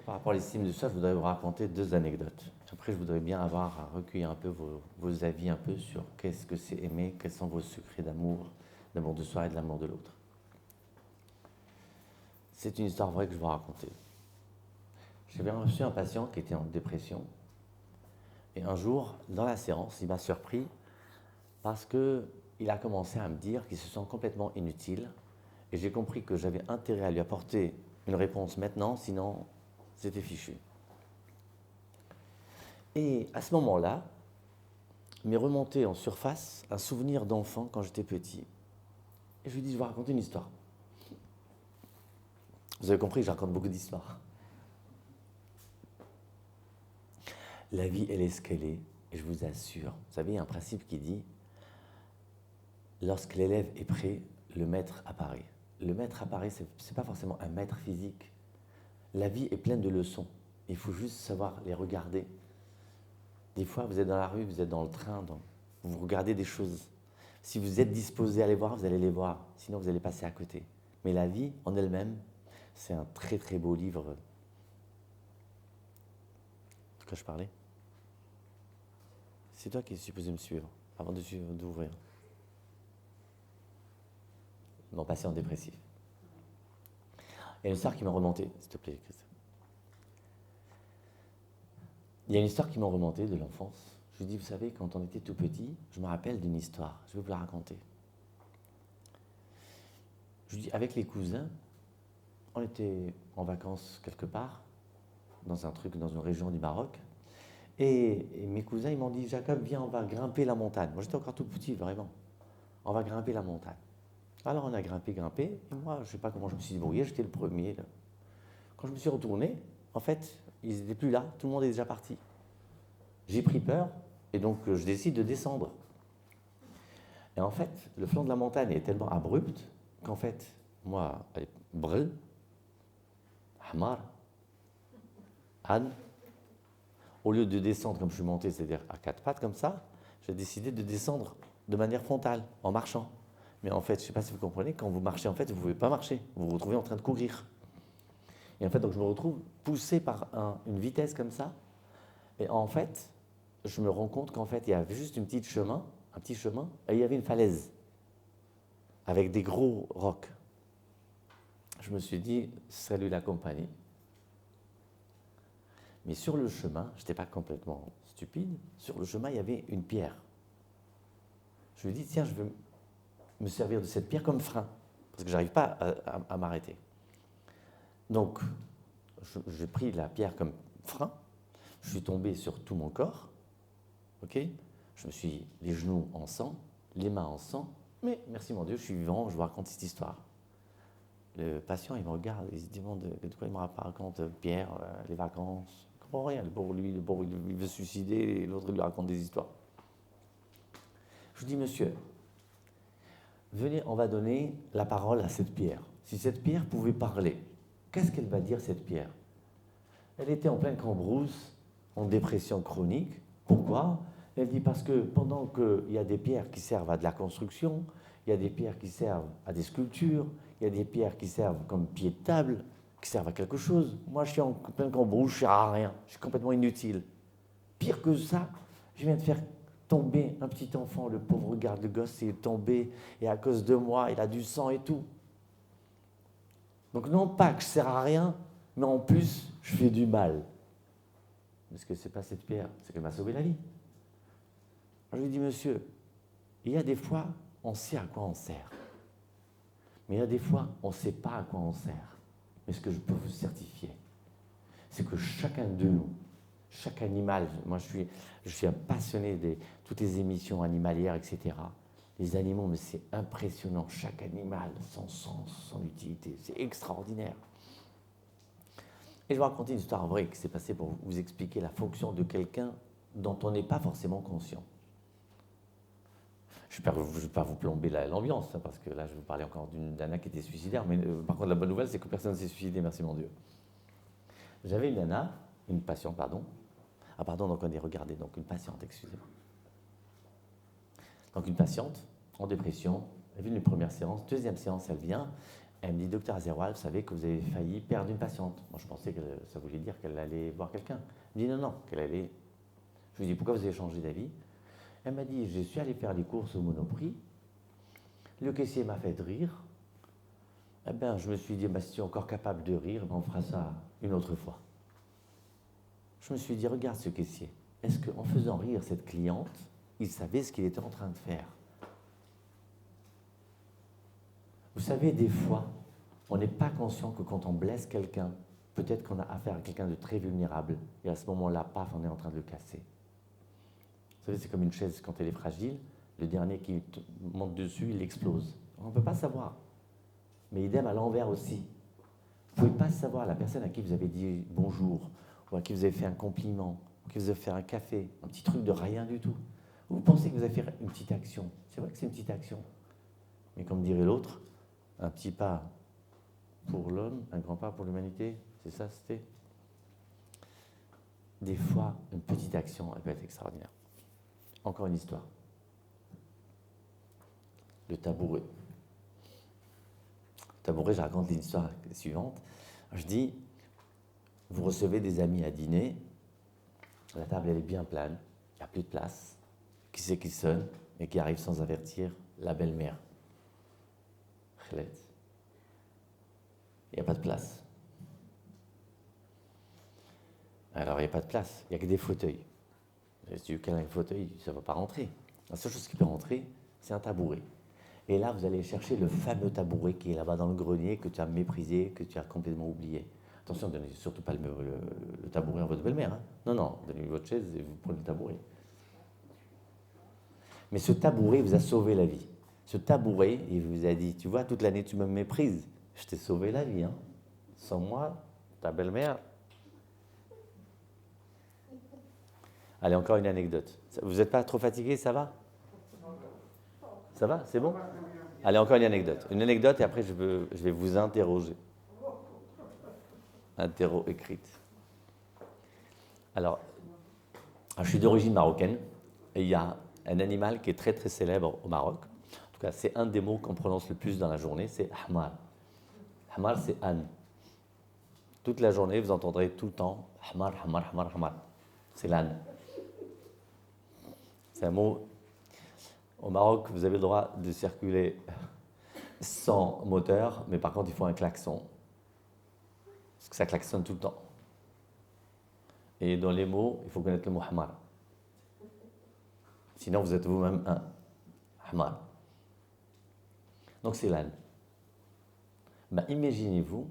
Par rapport à l'estime de soi, je voudrais vous raconter 2 anecdotes. Après, je voudrais bien avoir à recueillir un peu vos avis un peu sur qu'est-ce que c'est aimer, quels sont vos secrets d'amour de soi et de l'amour de l'autre. C'est une histoire vraie que je vais vous raconter. J'avais reçu un patient qui était en dépression. Et un jour, dans la séance, il m'a surpris parce qu'il a commencé à me dire qu'il se sent complètement inutile. Et j'ai compris que j'avais intérêt à lui apporter une réponse maintenant, sinon c'était fichu. Et à ce moment-là, m'est remonté en surface un souvenir d'enfant quand j'étais petit. Et je lui ai dit, je vais raconter une histoire. Vous avez compris que je raconte beaucoup d'histoires. La vie, elle est ce qu'elle est, et je vous assure. Vous savez, il y a un principe qui dit, lorsque l'élève est prêt, le maître apparaît. Le maître apparaît, ce n'est pas forcément un maître physique. La vie est pleine de leçons. Il faut juste savoir les regarder. Des fois, vous êtes dans la rue, vous êtes dans le train, vous regardez des choses. Si vous êtes disposé à les voir, vous allez les voir. Sinon, vous allez passer à côté. Mais la vie, en elle-même, c'est un très très beau livre. De quoi je parlais? C'est toi qui es supposé me suivre avant d'ouvrir. Non, patient dépressif. Il y a une histoire qui m'a remonté, s'il te plaît, Christophe. Il y a une histoire qui m'a remonté de l'enfance. Je lui dis, vous savez, quand on était tout petit, je me rappelle d'une histoire. Je vais vous la raconter. Je lui dis, avec les cousins, on était en vacances quelque part, dans une région du Maroc. Et mes cousins, ils m'ont dit, Jacob, viens, on va grimper la montagne. Moi, j'étais encore tout petit, vraiment. On va grimper la montagne. Alors, on a grimpé. Et moi, je ne sais pas comment je me suis débrouillé, j'étais le premier. Là. Quand je me suis retourné, en fait, ils n'étaient plus là, tout le monde est déjà parti. J'ai pris peur, et donc je décide de descendre. Et en fait, le flanc de la montagne est tellement abrupt qu'en fait, moi, allez, brr, hamar, Anne, au lieu de descendre comme je suis monté, c'est-à-dire à 4 pattes comme ça, j'ai décidé de descendre de manière frontale, en marchant. Mais en fait, je ne sais pas si vous comprenez, quand vous marchez, en fait, vous ne pouvez pas marcher. Vous vous retrouvez en train de courir. Et en fait, donc, je me retrouve poussé par une vitesse comme ça. Et en fait, je me rends compte qu'en fait, il y avait juste un petit chemin, et il y avait une falaise avec des gros rocs. Je me suis dit, salut la compagnie. Mais sur le chemin, je n'étais pas complètement stupide, sur le chemin, il y avait une pierre. Je me dis, tiens, je vais me servir de cette pierre comme frein, parce que je n'arrive pas à m'arrêter. Donc, j'ai pris la pierre comme frein, je suis tombé sur tout mon corps, ok ? Je me suis les genoux en sang, les mains en sang, mais merci mon Dieu, je suis vivant, je vous raconte cette histoire. Le patient, il me regarde, il se demande de quoi il me raconte, Pierre, les vacances, il ne comprend rien, le pauvre, il veut se suicider, et l'autre lui raconte des histoires. Je dis, monsieur, venez, on va donner la parole à cette pierre. Si cette pierre pouvait parler, qu'est-ce qu'elle va dire, cette pierre ? Elle était en pleine cambrousse, en dépression chronique. Pourquoi ? Elle dit parce que pendant qu'il y a des pierres qui servent à de la construction, il y a des pierres qui servent à des sculptures, il y a des pierres qui servent comme pied de table, qui servent à quelque chose. Moi, je suis en pleine cambrousse, je ne sers à rien, je suis complètement inutile. Pire que ça, je viens de faire tomber un petit enfant, le pauvre garde le gosse, il est tombé, et à cause de moi, il a du sang et tout. Donc non pas que je ne sers à rien, mais en plus, je fais du mal. Parce que ce n'est pas cette pierre, c'est qu'elle m'a sauvé la vie. Je lui dis, monsieur, il y a des fois, on sait à quoi on sert. Mais il y a des fois, on ne sait pas à quoi on sert. Mais ce que je peux vous certifier, c'est que chacun de nous, chaque animal, moi je suis un passionné de toutes les émissions animalières, etc. Les animaux, mais c'est impressionnant, chaque animal, son sens, son utilité, c'est extraordinaire. Et je vais raconter une histoire vraie qui s'est passée pour vous expliquer la fonction de quelqu'un dont on n'est pas forcément conscient. Je ne vais pas vous plomber l'ambiance, hein, parce que là, je vais vous parler encore d'une nana qui était suicidaire, mais par contre, la bonne nouvelle, c'est que personne ne s'est suicidé, merci mon Dieu. J'avais une patiente, pardon. Ah pardon, donc on est regardé, donc une patiente, excusez-moi. Donc une patiente en dépression, elle vient une première séance, deuxième séance, elle vient, elle me dit, docteur Azerwal, vous savez que vous avez failli perdre une patiente. Moi, je pensais que ça voulait dire qu'elle allait voir quelqu'un. Elle me dit, non, qu'elle allait... Je lui dis, pourquoi vous avez changé d'avis ? Elle m'a dit, je suis allé faire les courses au Monoprix, le caissier m'a fait rire, eh bien, je me suis dit, si tu es encore capable de rire, on fera ça une autre fois. Je me suis dit, regarde ce caissier, est-ce qu'en faisant rire cette cliente, il savait ce qu'il était en train de faire ? Vous savez, des fois, on n'est pas conscient que quand on blesse quelqu'un, peut-être qu'on a affaire à quelqu'un de très vulnérable, et à ce moment-là, paf, on est en train de le casser. Vous savez, c'est comme une chaise, quand elle est fragile, le dernier qui monte dessus, il explose. On ne peut pas savoir. Mais idem à l'envers aussi. Vous ne pouvez pas savoir la personne à qui vous avez dit bonjour, ou à qui vous avez fait un compliment, ou à qui vous avez fait un café, un petit truc de rien du tout. Vous pensez que vous avez fait une petite action. C'est vrai que c'est une petite action. Mais comme dirait l'autre, un petit pas pour l'homme, un grand pas pour l'humanité. C'est ça, c'était ? Des fois, une petite action, elle peut être extraordinaire. Encore une histoire. Le tabouret. Le tabouret, je raconte l'histoire suivante. Je dis, vous recevez des amis à dîner, la table elle est bien pleine, il n'y a plus de place. Qui c'est qui sonne et qui arrive sans avertir ? La belle-mère. Khaled. Il n'y a pas de place. Alors, il n'y a pas de place, il n'y a que des fauteuils. Si tu veux un fauteuil, ça ne va pas rentrer. La seule chose qui peut rentrer, c'est un tabouret. Et là, vous allez chercher le fameux tabouret qui est là-bas dans le grenier, que tu as méprisé, que tu as complètement oublié. Attention, ne donnez surtout pas le tabouret à votre belle-mère. Hein. Non, donnez-lui votre chaise et vous prenez le tabouret. Mais ce tabouret vous a sauvé la vie. Ce tabouret, il vous a dit, tu vois, toute l'année tu me méprises, je t'ai sauvé la vie. Hein. Sans moi, ta belle-mère... Allez, encore une anecdote. Vous n'êtes pas trop fatigué, ça va ? Ça va ? C'est bon ? Allez, encore une anecdote. Une anecdote et après je vais vous interroger. Interro écrite. Alors, je suis d'origine marocaine et il y a un animal qui est très très célèbre au Maroc. tout cas, c'est un des mots qu'on prononce le plus dans la journée, c'est Ahmar. Ahmar, c'est âne. Toute la journée, vous entendrez tout le temps Ahmar, Ahmar, Ahmar, Ahmar. C'est l'âne. C'est un mot. Au Maroc, vous avez le droit de circuler sans moteur, mais par contre, il faut un klaxon. Parce que ça klaxonne tout le temps. Et dans les mots, il faut connaître le mot Ahmar. Sinon, vous êtes vous-même un Ahmar. Donc, c'est l'âne. Ben, imaginez-vous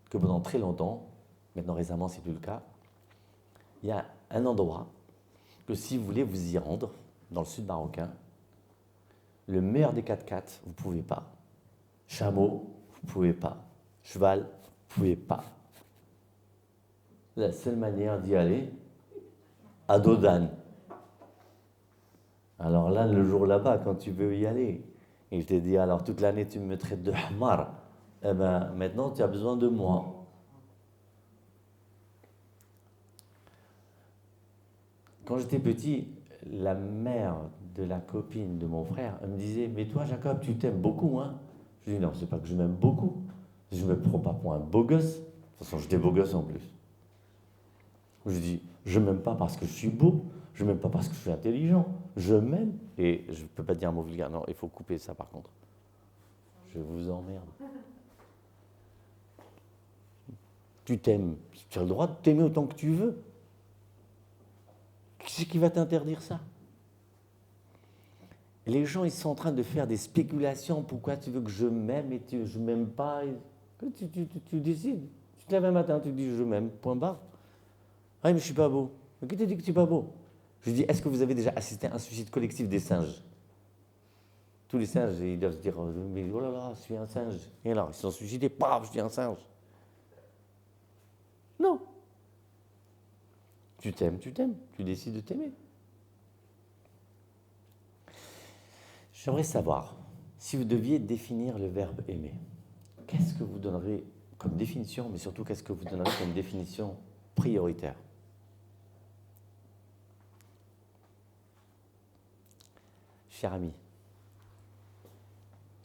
que pendant très longtemps, maintenant récemment, c'est plus le cas, il y a un endroit que si vous voulez vous y rendre, dans le sud marocain, le meilleur des 4x4, vous ne pouvez pas. Chameau, vous ne pouvez pas. Cheval, vous ne pouvez pas. La seule manière d'y aller, à dos d'âne. Alors là, le jour là-bas, quand tu veux y aller, il te dit, alors toute l'année tu me traites de hamar, eh bien maintenant tu as besoin de moi. Quand j'étais petit, la mère de la copine de mon frère, elle me disait, mais toi Jacob, tu t'aimes beaucoup, hein? Je dis, non, c'est pas que je m'aime beaucoup, je ne me prends pas pour un beau gosse. De toute façon, j'étais beau gosse en plus. Je dis, je ne m'aime pas parce que je suis beau, je ne m'aime pas parce que je suis intelligent, je m'aime. Et je ne peux pas dire un mot vulgaire, non, il faut couper ça par contre. Je vous emmerde. Tu t'aimes, tu as le droit de t'aimer autant que tu veux. Qui c'est qui va t'interdire ça? Et les gens, ils sont en train de faire des spéculations. Pourquoi tu veux que je m'aime et je ne m'aime pas? Tu décides. Tu te lèves un matin, tu dis je m'aime, point barre. Ah, mais je ne suis pas beau. Mais qui t'a dit que tu n'es pas beau? Je dis, est-ce que vous avez déjà assisté à un suicide collectif des singes? Tous les singes, ils doivent se dire, mais oh là là, je suis un singe. Et alors, ils se sont suicidés, paf, je suis un singe. Non. Tu t'aimes, tu décides de t'aimer. J'aimerais savoir, si vous deviez définir le verbe aimer, qu'est-ce que vous donneriez comme définition, mais surtout, qu'est-ce que vous donneriez comme définition prioritaire? Cher ami,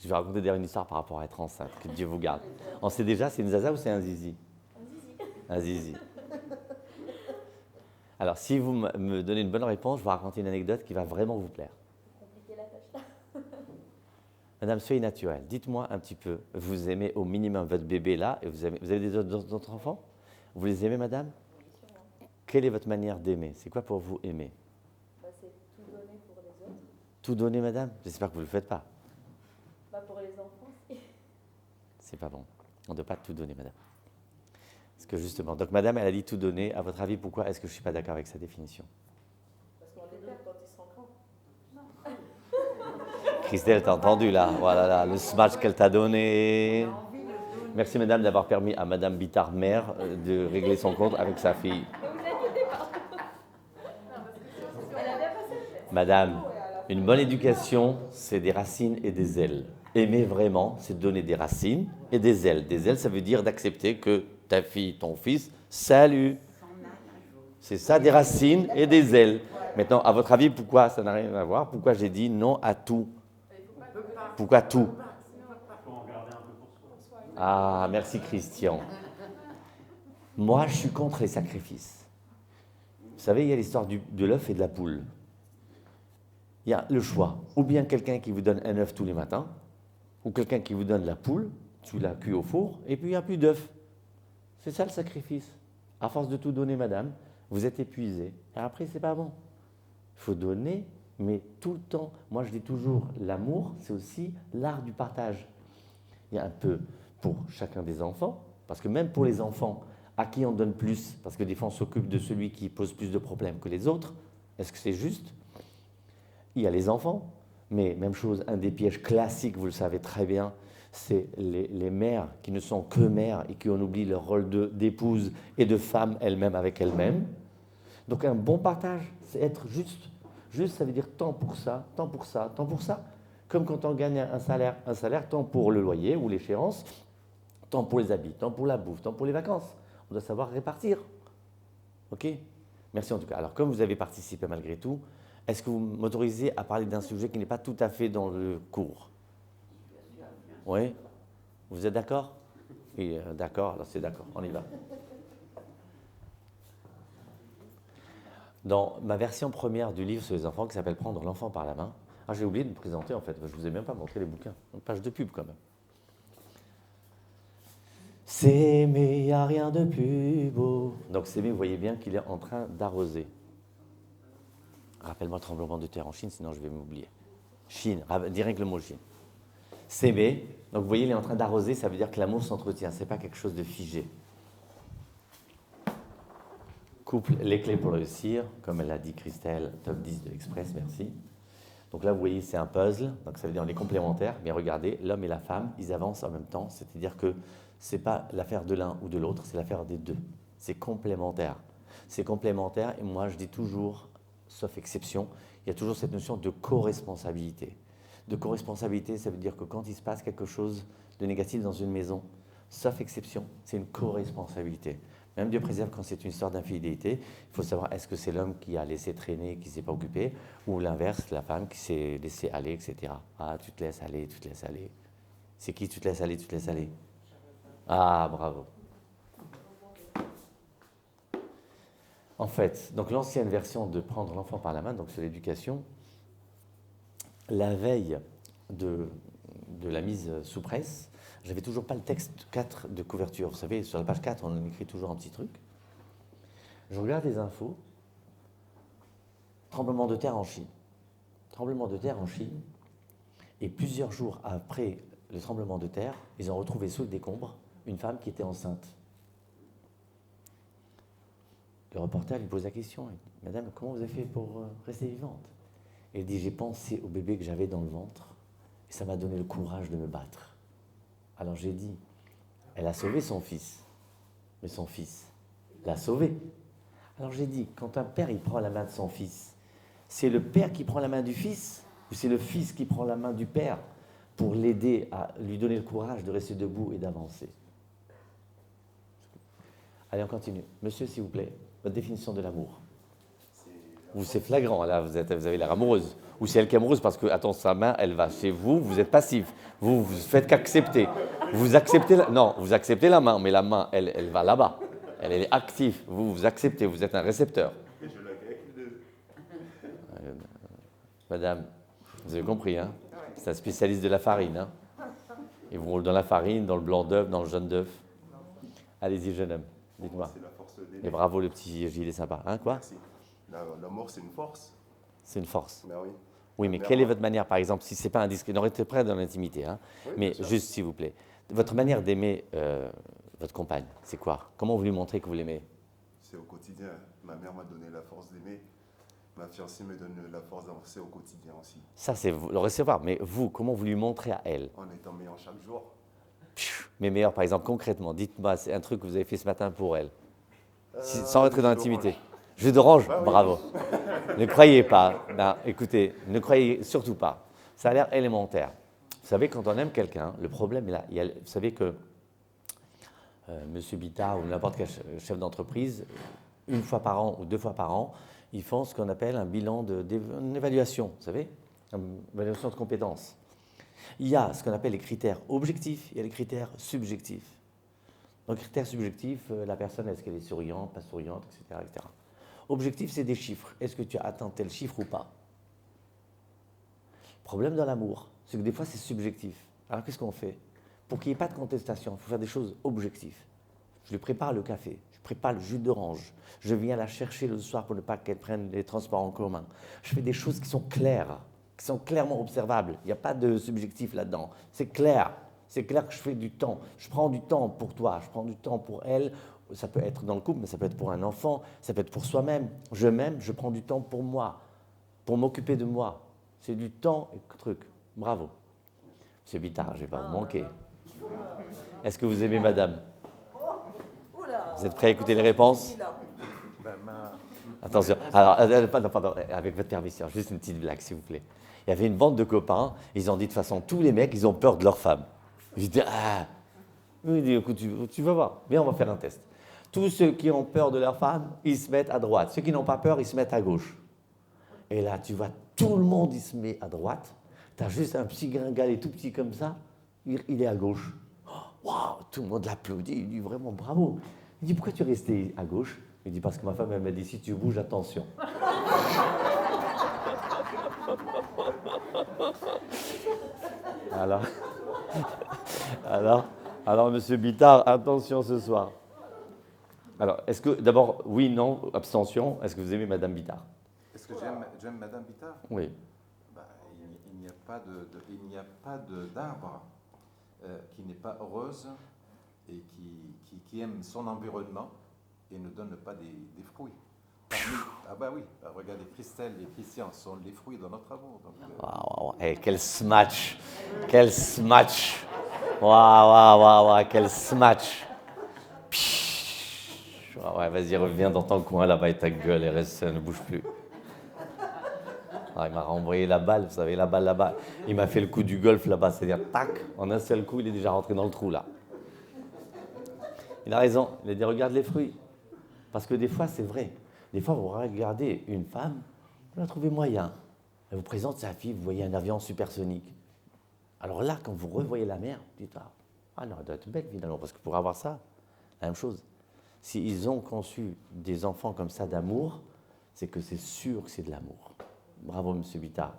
je vais raconter d'ailleurs une histoire par rapport à être enceinte, que Dieu vous garde. On sait déjà, c'est une zaza ou c'est un zizi? Un zizi. Alors, si vous me donnez une bonne réponse, je vais raconter une anecdote qui va vraiment vous plaire. Madame, soyez naturelle. Dites-moi un petit peu, vous aimez au minimum votre bébé là, et vous avez des autres enfants? Vous les aimez, madame? Quelle est votre manière d'aimer? C'est quoi pour vous aimer? C'est tout donner pour les autres. Tout donner, madame? J'espère que vous ne le faites pas. Pour les enfants, si. C'est pas bon. On ne doit pas tout donner, madame. Parce que justement, donc madame, elle a dit tout donner. À votre avis, pourquoi est-ce que je ne suis pas d'accord avec sa définition? Parce qu'on les donne quand ils sont grands. Christelle, t'as entendu là? Voilà, là, le smash qu'elle t'a donné. Merci madame d'avoir permis à madame Bittard, mère, de régler son compte avec sa fille. Madame, une bonne éducation, c'est des racines et des ailes. Aimer vraiment, c'est donner des racines et des ailes. Des ailes, ça veut dire d'accepter que ta fille, ton fils, salut. C'est ça, des racines et des ailes. Maintenant, à votre avis, pourquoi ça n'a rien à voir? Pourquoi j'ai dit non à tout? Pourquoi tout? Ah, merci Christian. Moi, je suis contre les sacrifices. Vous savez, il y a l'histoire de l'œuf et de la poule. Il y a le choix. Ou bien quelqu'un qui vous donne un œuf tous les matins, ou quelqu'un qui vous donne la poule, tu la cuis au four, et puis il n'y a plus d'œuf. C'est ça le sacrifice. À force de tout donner, madame, vous êtes épuisé. Et après, c'est pas bon. Il faut donner, mais tout le temps. Moi, je dis toujours, l'amour, c'est aussi l'art du partage. Il y a un peu pour chacun des enfants, parce que même pour les enfants, à qui on donne plus, parce que des fois, on s'occupe de celui qui pose plus de problèmes que les autres, est-ce que c'est juste? Il y a les enfants, mais même chose, un des pièges classiques, vous le savez très bien, c'est les mères qui ne sont que mères et qui en oublient leur rôle d'épouse et de femme elles-mêmes avec elles-mêmes. Donc un bon partage, c'est être juste. Juste, ça veut dire tant pour ça, tant pour ça, tant pour ça. Comme quand on gagne un salaire, tant pour le loyer ou l'échéance, tant pour les habits, tant pour la bouffe, tant pour les vacances. On doit savoir répartir. OK? Merci en tout cas. Alors, comme vous avez participé malgré tout, est-ce que vous m'autorisez à parler d'un sujet qui n'est pas tout à fait dans le cours? Oui? Vous êtes d'accord? Oui, d'accord, alors c'est d'accord, on y va. Dans ma version première du livre sur les enfants, qui s'appelle Prendre l'enfant par la main, j'ai oublié de me présenter en fait, je ne vous ai même pas montré les bouquins, une page de pub quand même. S'aimer, il n'y a rien de plus beau. Donc s'aimer, vous voyez bien qu'il est en train d'arroser. Rappelle-moi le tremblement de terre en Chine, sinon je vais m'oublier. Chine, direct le mot Chine. S'aimer, donc vous voyez, il est en train d'arroser, ça veut dire que l'amour s'entretient, ce n'est pas quelque chose de figé. Couple, les clés pour réussir, comme elle l'a dit Christelle, top 10 de l'Express, merci. Donc là, vous voyez, c'est un puzzle, donc ça veut dire les complémentaires, mais regardez, l'homme et la femme, ils avancent en même temps, c'est-à-dire que ce n'est pas l'affaire de l'un ou de l'autre, c'est l'affaire des deux. C'est complémentaire. C'est complémentaire, et moi je dis toujours, sauf exception, il y a toujours cette notion de co-responsabilité. De co-responsabilité, ça veut dire que quand il se passe quelque chose de négatif dans une maison, sauf exception, c'est une co-responsabilité. Même Dieu préserve quand c'est une histoire d'infidélité, il faut savoir est-ce que c'est l'homme qui a laissé traîner, qui ne s'est pas occupé, ou l'inverse, la femme qui s'est laissée aller, etc. Ah, tu te laisses aller, tu te laisses aller. C'est qui tu te laisses aller, tu te laisses aller? Ah, bravo. En fait, donc l'ancienne version de Prendre l'enfant par la main, donc sur l'éducation, la veille de la mise sous presse, j'avais toujours pas le texte 4 de couverture. Vous savez, sur la page 4, on écrit toujours un petit truc. Je regarde les infos. Tremblement de terre en Chine. Tremblement de terre en Chine. Et plusieurs jours après le tremblement de terre, ils ont retrouvé sous le décombre une femme qui était enceinte. Le reporter lui pose la question. Il dit, Madame, comment vous avez fait pour rester vivante? Et elle dit, j'ai pensé au bébé que j'avais dans le ventre et ça m'a donné le courage de me battre. Alors j'ai dit, elle a sauvé son fils, mais son fils l'a sauvé. Alors j'ai dit, quand un père il prend la main de son fils, c'est le père qui prend la main du fils ou c'est le fils qui prend la main du père pour l'aider à lui donner le courage de rester debout et d'avancer? Allez, on continue. Monsieur, s'il vous plaît, votre définition de l'amour. Ou c'est flagrant, là, vous avez l'air amoureuse. Ou c'est elle qui est amoureuse parce que, attends, sa main, elle va chez vous, vous êtes passif. Vous faites qu'accepter. Vous acceptez non, vous acceptez la main, mais la main, elle va là-bas. Elle est active. Vous acceptez, vous êtes un récepteur. Madame, vous avez compris, hein? C'est un spécialiste de la farine, hein? Il vous roule dans la farine, dans le blanc d'œuf, dans le jaune d'œuf. Allez-y, jeune homme, dites-moi. C'est la force d'aimer. Et bravo, le petit gilet sympa. Hein, quoi? Merci. L'amour, c'est une force. C'est une force. Ben oui. Oui, mais quelle est votre manière, par exemple, si ce n'est pas indiscret, on restez près dans l'intimité, hein, Oui, mais juste s'il vous plaît, votre manière d'aimer votre compagne, c'est quoi? Comment vous lui montrez que vous l'aimez? C'est au quotidien. Ma mère m'a donné la force d'aimer. Ma fiancée me donne la force d'avancer au quotidien aussi. Ça, c'est le recevoir, mais vous, comment vous lui montrez à elle? En étant meilleur chaque jour. Mais meilleur, par exemple, concrètement, dites-moi, c'est un truc que vous avez fait ce matin pour elle, sans rentrer dans l'intimité. Jus d'orange, Bah oui. bravo. Ne croyez pas, non, écoutez, ne croyez surtout pas. Ça a l'air élémentaire. Vous savez, quand on aime quelqu'un, le problème est là. Vous savez que M. Bittard ou n'importe quel chef d'entreprise, une fois par an ou 2 fois par an, ils font ce qu'on appelle un bilan une évaluation, vous savez, une évaluation de compétences. Il y a ce qu'on appelle les critères objectifs, il y a les critères subjectifs. Donc, critères subjectifs, la personne, est-ce qu'elle est souriante, pas souriante, etc., etc. Objectif, c'est des chiffres. Est-ce que tu as atteint tel chiffre ou pas? Le problème dans l'amour, c'est que des fois, c'est subjectif. Alors, qu'est-ce qu'on fait? Pour qu'il n'y ait pas de contestation, il faut faire des choses objectives. Je lui prépare le café, je prépare le jus d'orange, je viens la chercher le soir pour ne pas qu'elle prenne les transports en commun. Je fais des choses qui sont claires, qui sont clairement observables. Il n'y a pas de subjectif là-dedans. C'est clair. C'est clair que je fais du temps. Je prends du temps pour toi, je prends du temps pour elle. Ça peut être dans le couple, mais ça peut être pour un enfant, ça peut être pour soi-même. Je m'aime, je prends du temps pour moi, pour m'occuper de moi. C'est du temps et truc. Bravo. Monsieur Bittard, je ne vais pas vous manquer. Est-ce que vous aimez madame? Vous êtes prêts à écouter les réponses? Attention. Alors, pardon, avec votre permission, juste une petite blague, s'il vous plaît. Il y avait une bande de copains, ils ont dit de toute façon, tous les mecs, ils ont peur de leur femme. Je dis, il dit, écoute, tu vas voir, viens, on va faire un test. Tous ceux qui ont peur de leur femme, ils se mettent à droite. Ceux qui n'ont pas peur, ils se mettent à gauche. Et là, tu vois, tout le monde, il se met à droite. Tu as juste un petit gringalet tout petit comme ça. Il est à gauche. Oh, waouh, tout le monde l'applaudit, il dit vraiment bravo. Il dit pourquoi tu es resté à gauche? Il dit parce que ma femme elle m'a dit si tu bouges, attention. Alors, Monsieur Bittard, attention ce soir. Alors, est-ce que, d'abord, oui, non, abstention, est-ce que vous aimez Madame Bittard? Est-ce que j'aime Madame Bittard? Oui. Bah, il n'y a pas d'arbre qui n'est pas heureuse et qui aime son environnement et ne donne pas des fruits. Ah bah oui, bah regardez, Christelle et Christian sont les fruits de notre amour. Donc, Waouh, hey, quel smash! Quel smash! Waouh, quel smash! Ouais, vas-y, reviens dans ton coin là-bas et ta gueule et reste, ne bouge plus. Ah, il m'a renvoyé la balle, vous savez, la balle là-bas. Il m'a fait le coup du golf là-bas, c'est-à-dire, tac, en un seul coup, il est déjà rentré dans le trou là. Il a raison, il a dit, regarde les fruits. Parce que des fois, c'est vrai. Des fois, vous regardez une femme, vous la trouvez moyen. Elle vous présente sa fille, vous voyez un avion supersonique. Alors là, quand vous revoyez la mer, vous dites, ah non, elle doit être belle finalement, parce que pour avoir ça, la même chose. S'ils ont conçu des enfants comme ça d'amour, c'est que c'est sûr que c'est de l'amour. Bravo, monsieur Bittard.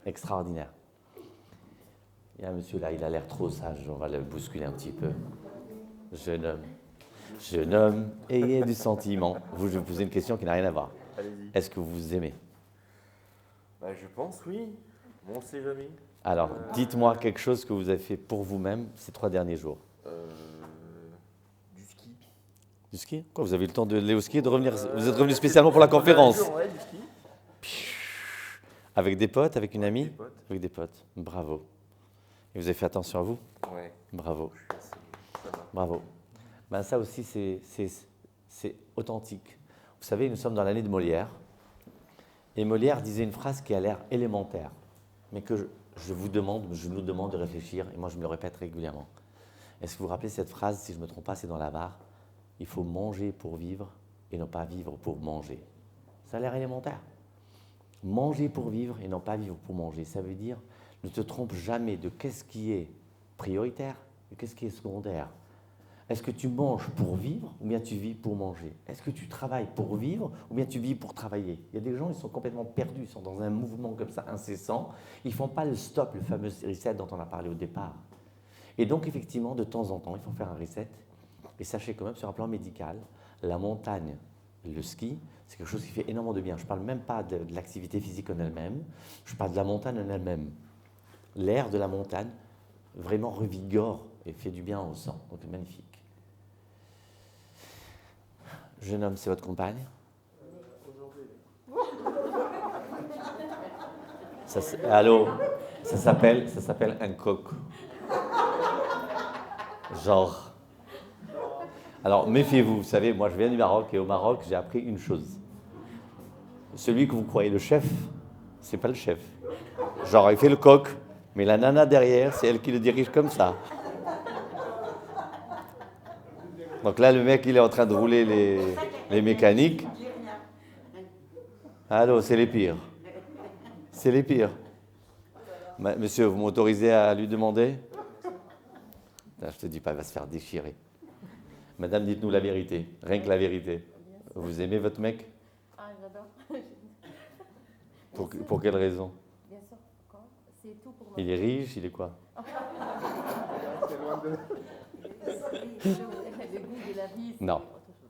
Extraordinaire. Il y a un monsieur là, il a l'air trop sage, on va le bousculer un petit peu. Jeune homme, ayez du sentiment. Je vais vous poser une question qui n'a rien à voir. Allez-y. Est-ce que vous aimez? Je pense, oui. On ne sait jamais. Alors, dites-moi quelque chose que vous avez fait pour vous-même ces 3 derniers jours. Du ski. Du ski? Quoi, vous avez eu le temps de aller au ski et de revenir? Vous êtes revenu spécialement pour la conférence? Ouais, du ski. Avec des potes, avec une amie? Avec des potes. Avec des potes. Bravo. Et vous avez fait attention à vous? Ouais. Bravo. Ça va. Bravo. Ben, ça aussi, c'est authentique. Vous savez, nous sommes dans l'année de Molière. Et Molière disait une phrase qui a l'air élémentaire, mais que je nous demande de réfléchir, et moi je me le répète régulièrement. Est-ce que vous vous rappelez cette phrase, si je ne me trompe pas, c'est dans la Var, il faut manger pour vivre et non pas vivre pour manger. Ça a l'air élémentaire. Manger pour vivre et non pas vivre pour manger. Ça veut dire, ne te trompe jamais de qu'est-ce qui est prioritaire et qu'est-ce qui est secondaire. Est-ce que tu manges pour vivre ou bien tu vis pour manger? Est-ce que tu travailles pour vivre ou bien tu vis pour travailler? Il y a des gens, ils sont complètement perdus, ils sont dans un mouvement comme ça incessant. Ils ne font pas le stop, le fameux reset dont on a parlé au départ. Et donc, effectivement, de temps en temps, il faut faire un reset. Et sachez quand même, sur un plan médical, la montagne, le ski, c'est quelque chose qui fait énormément de bien. Je ne parle même pas de l'activité physique en elle-même, je parle de la montagne en elle-même. L'air de la montagne vraiment revigore et fait du bien au sang. Donc, c'est magnifique. Jeune homme, c'est votre compagne? Allô? Ça s'appelle un coq. Genre. Alors, méfiez-vous. Vous savez, moi, je viens du Maroc et au Maroc, j'ai appris une chose. Celui que vous croyez le chef, c'est pas le chef. Genre, il fait le coq, mais la nana derrière, c'est elle qui le dirige comme ça. Donc là, le mec, il est en train de rouler les mécaniques. Allô, c'est les pires. C'est les pires. Monsieur, vous m'autorisez à lui demander? Je te dis pas, il va se faire déchirer. Madame, dites-nous la vérité. Rien que la vérité. Vous aimez votre mec? Ah, j'adore. Pour quelle raison? Bien sûr, pourquoi? C'est tout pour moi. Il est riche, il est quoi? C'est loin de... Le goût de la vie, c'est Non. autre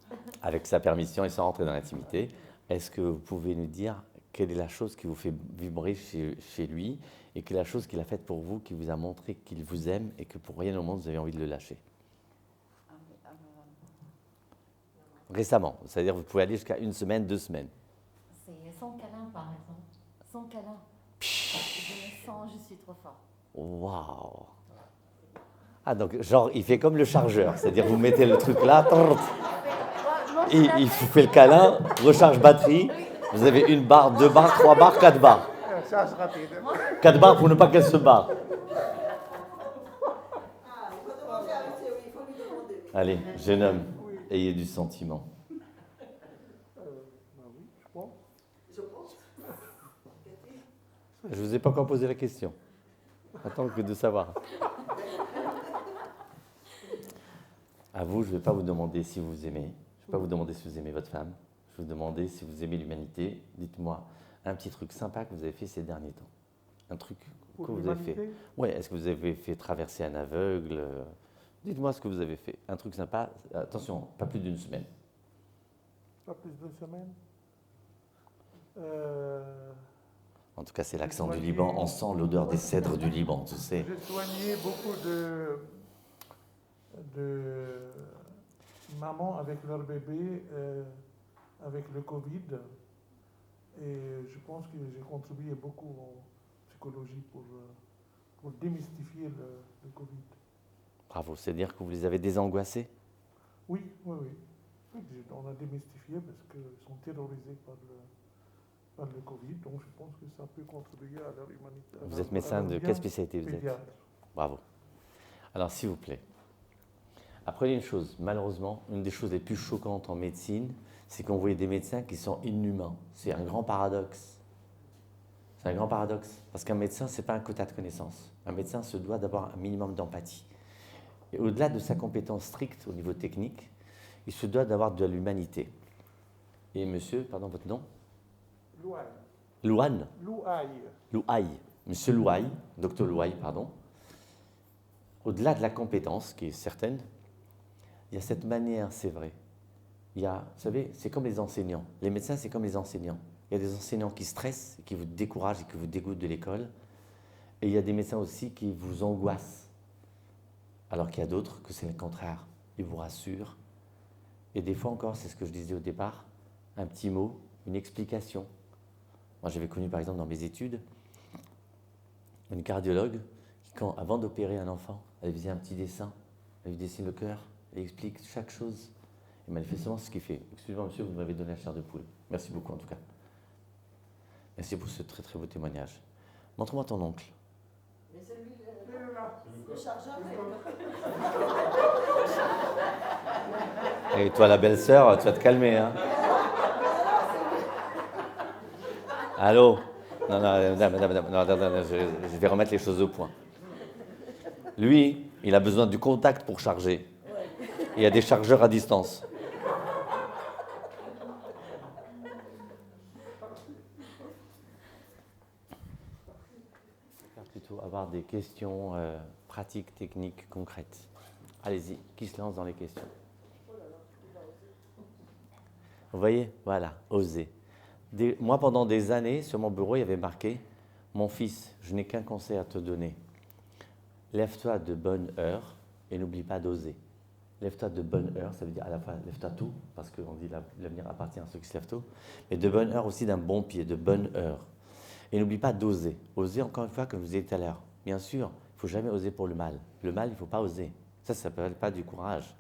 chose. Avec sa permission et sans rentrer dans l'intimité, est-ce que vous pouvez nous dire quelle est la chose qui vous fait vibrer chez lui et quelle est la chose qu'il a faite pour vous, qui vous a montré qu'il vous aime et que pour rien au monde vous avez envie de le lâcher? Récemment, c'est-à-dire vous pouvez aller jusqu'à 1 semaine, 2 semaines. C'est sans câlin, par exemple. Sans câlin. Je me sens, je suis trop fort. Waouh! Ah, donc, genre, il fait comme le chargeur, c'est-à-dire vous mettez le truc là, il vous fait le câlin, recharge batterie, vous avez 1 barre, 2 barres, 3 barres, 4 barres. Charge rapide. 4 barres pour ne pas qu'elle se barre. Allez, jeune homme, ayez du sentiment. Oui, je crois. Je ne vous ai pas encore posé la question. Attends que de savoir. À vous, je ne vais pas vous demander si vous aimez. Je ne vais pas vous demander si vous aimez votre femme. Je vais vous demander si vous aimez l'humanité. Dites-moi un petit truc sympa que vous avez fait ces derniers temps. Un truc que vous avez fait. Oui, est-ce que vous avez fait traverser un aveugle? Dites-moi ce que vous avez fait. Un truc sympa. Attention, pas plus d'une semaine. Pas plus d'une semaine. En tout cas, c'est l'accent du Liban. On sent l'odeur des cèdres du Liban, tu sais. J'ai soigné beaucoup de mamans avec leur bébé avec le Covid. Et je pense que j'ai contribué beaucoup en psychologie pour démystifier le Covid. Bravo, c'est-à-dire que vous les avez désangoissés? Oui. On a démystifié parce qu'ils sont terrorisés par le Covid. Donc je pense que ça peut contribuer à leur humanité. Vous êtes médecin de quelle spécialité vous êtes? Bravo. Alors s'il vous plaît, apprenez une chose. Malheureusement, une des choses les plus choquantes en médecine, c'est qu'on voit des médecins qui sont inhumains. C'est un grand paradoxe. C'est un grand paradoxe. Parce qu'un médecin, ce n'est pas un quota de connaissances. Un médecin se doit d'avoir un minimum d'empathie. Et au-delà de sa compétence stricte au niveau technique, il se doit d'avoir de l'humanité. Et monsieur, pardon, votre nom? Louaï. Louane? Louaï. Louaï. Monsieur Louaï, docteur Louaï, pardon. Au-delà de la compétence, qui est certaine, il y a cette manière, c'est vrai. Il y a, vous savez, c'est comme les enseignants. Les médecins, c'est comme les enseignants. Il y a des enseignants qui stressent, qui vous découragent et qui vous dégoûtent de l'école. Et il y a des médecins aussi qui vous angoissent. Alors qu'il y a d'autres que c'est le contraire. Ils vous rassurent. Et des fois encore, c'est ce que je disais au départ, un petit mot, une explication. Moi, j'avais connu, par exemple, dans mes études, une cardiologue qui, avant d'opérer un enfant, elle faisait un petit dessin. Elle lui dessine le cœur, elle explique chaque chose. Et manifestement, c'est ce qu'il fait. Excusez-moi, monsieur, vous m'avez donné la chair de poule. Merci beaucoup, en tout cas. Merci pour ce très, très beau témoignage. Montre-moi ton oncle. Mais c'est lui le chargeur. Et toi, la belle-sœur, tu vas te calmer, hein. Allô? Non, je vais remettre les choses au point. Lui, il a besoin du contact pour charger. Il y a des chargeurs à distance. Je vais plutôt avoir des questions pratiques, techniques, concrètes. Allez-y, qui se lance dans les questions? Vous voyez? Voilà, oser. Moi, pendant des années, sur mon bureau, il y avait marqué « Mon fils, je n'ai qu'un conseil à te donner. Lève-toi de bonne heure et n'oublie pas d'oser. » Lève-toi de bonne heure, ça veut dire à la fois lève-toi tôt, parce qu'on dit l'avenir appartient à ceux qui se lèvent tôt, mais de bonne heure aussi d'un bon pied, de bonne heure. Et n'oublie pas d'oser. Oser, encore une fois, comme je vous ai dit tout à l'heure. Bien sûr, il ne faut jamais oser pour le mal. Le mal, il ne faut pas oser. Ça ne s'appelle pas du courage.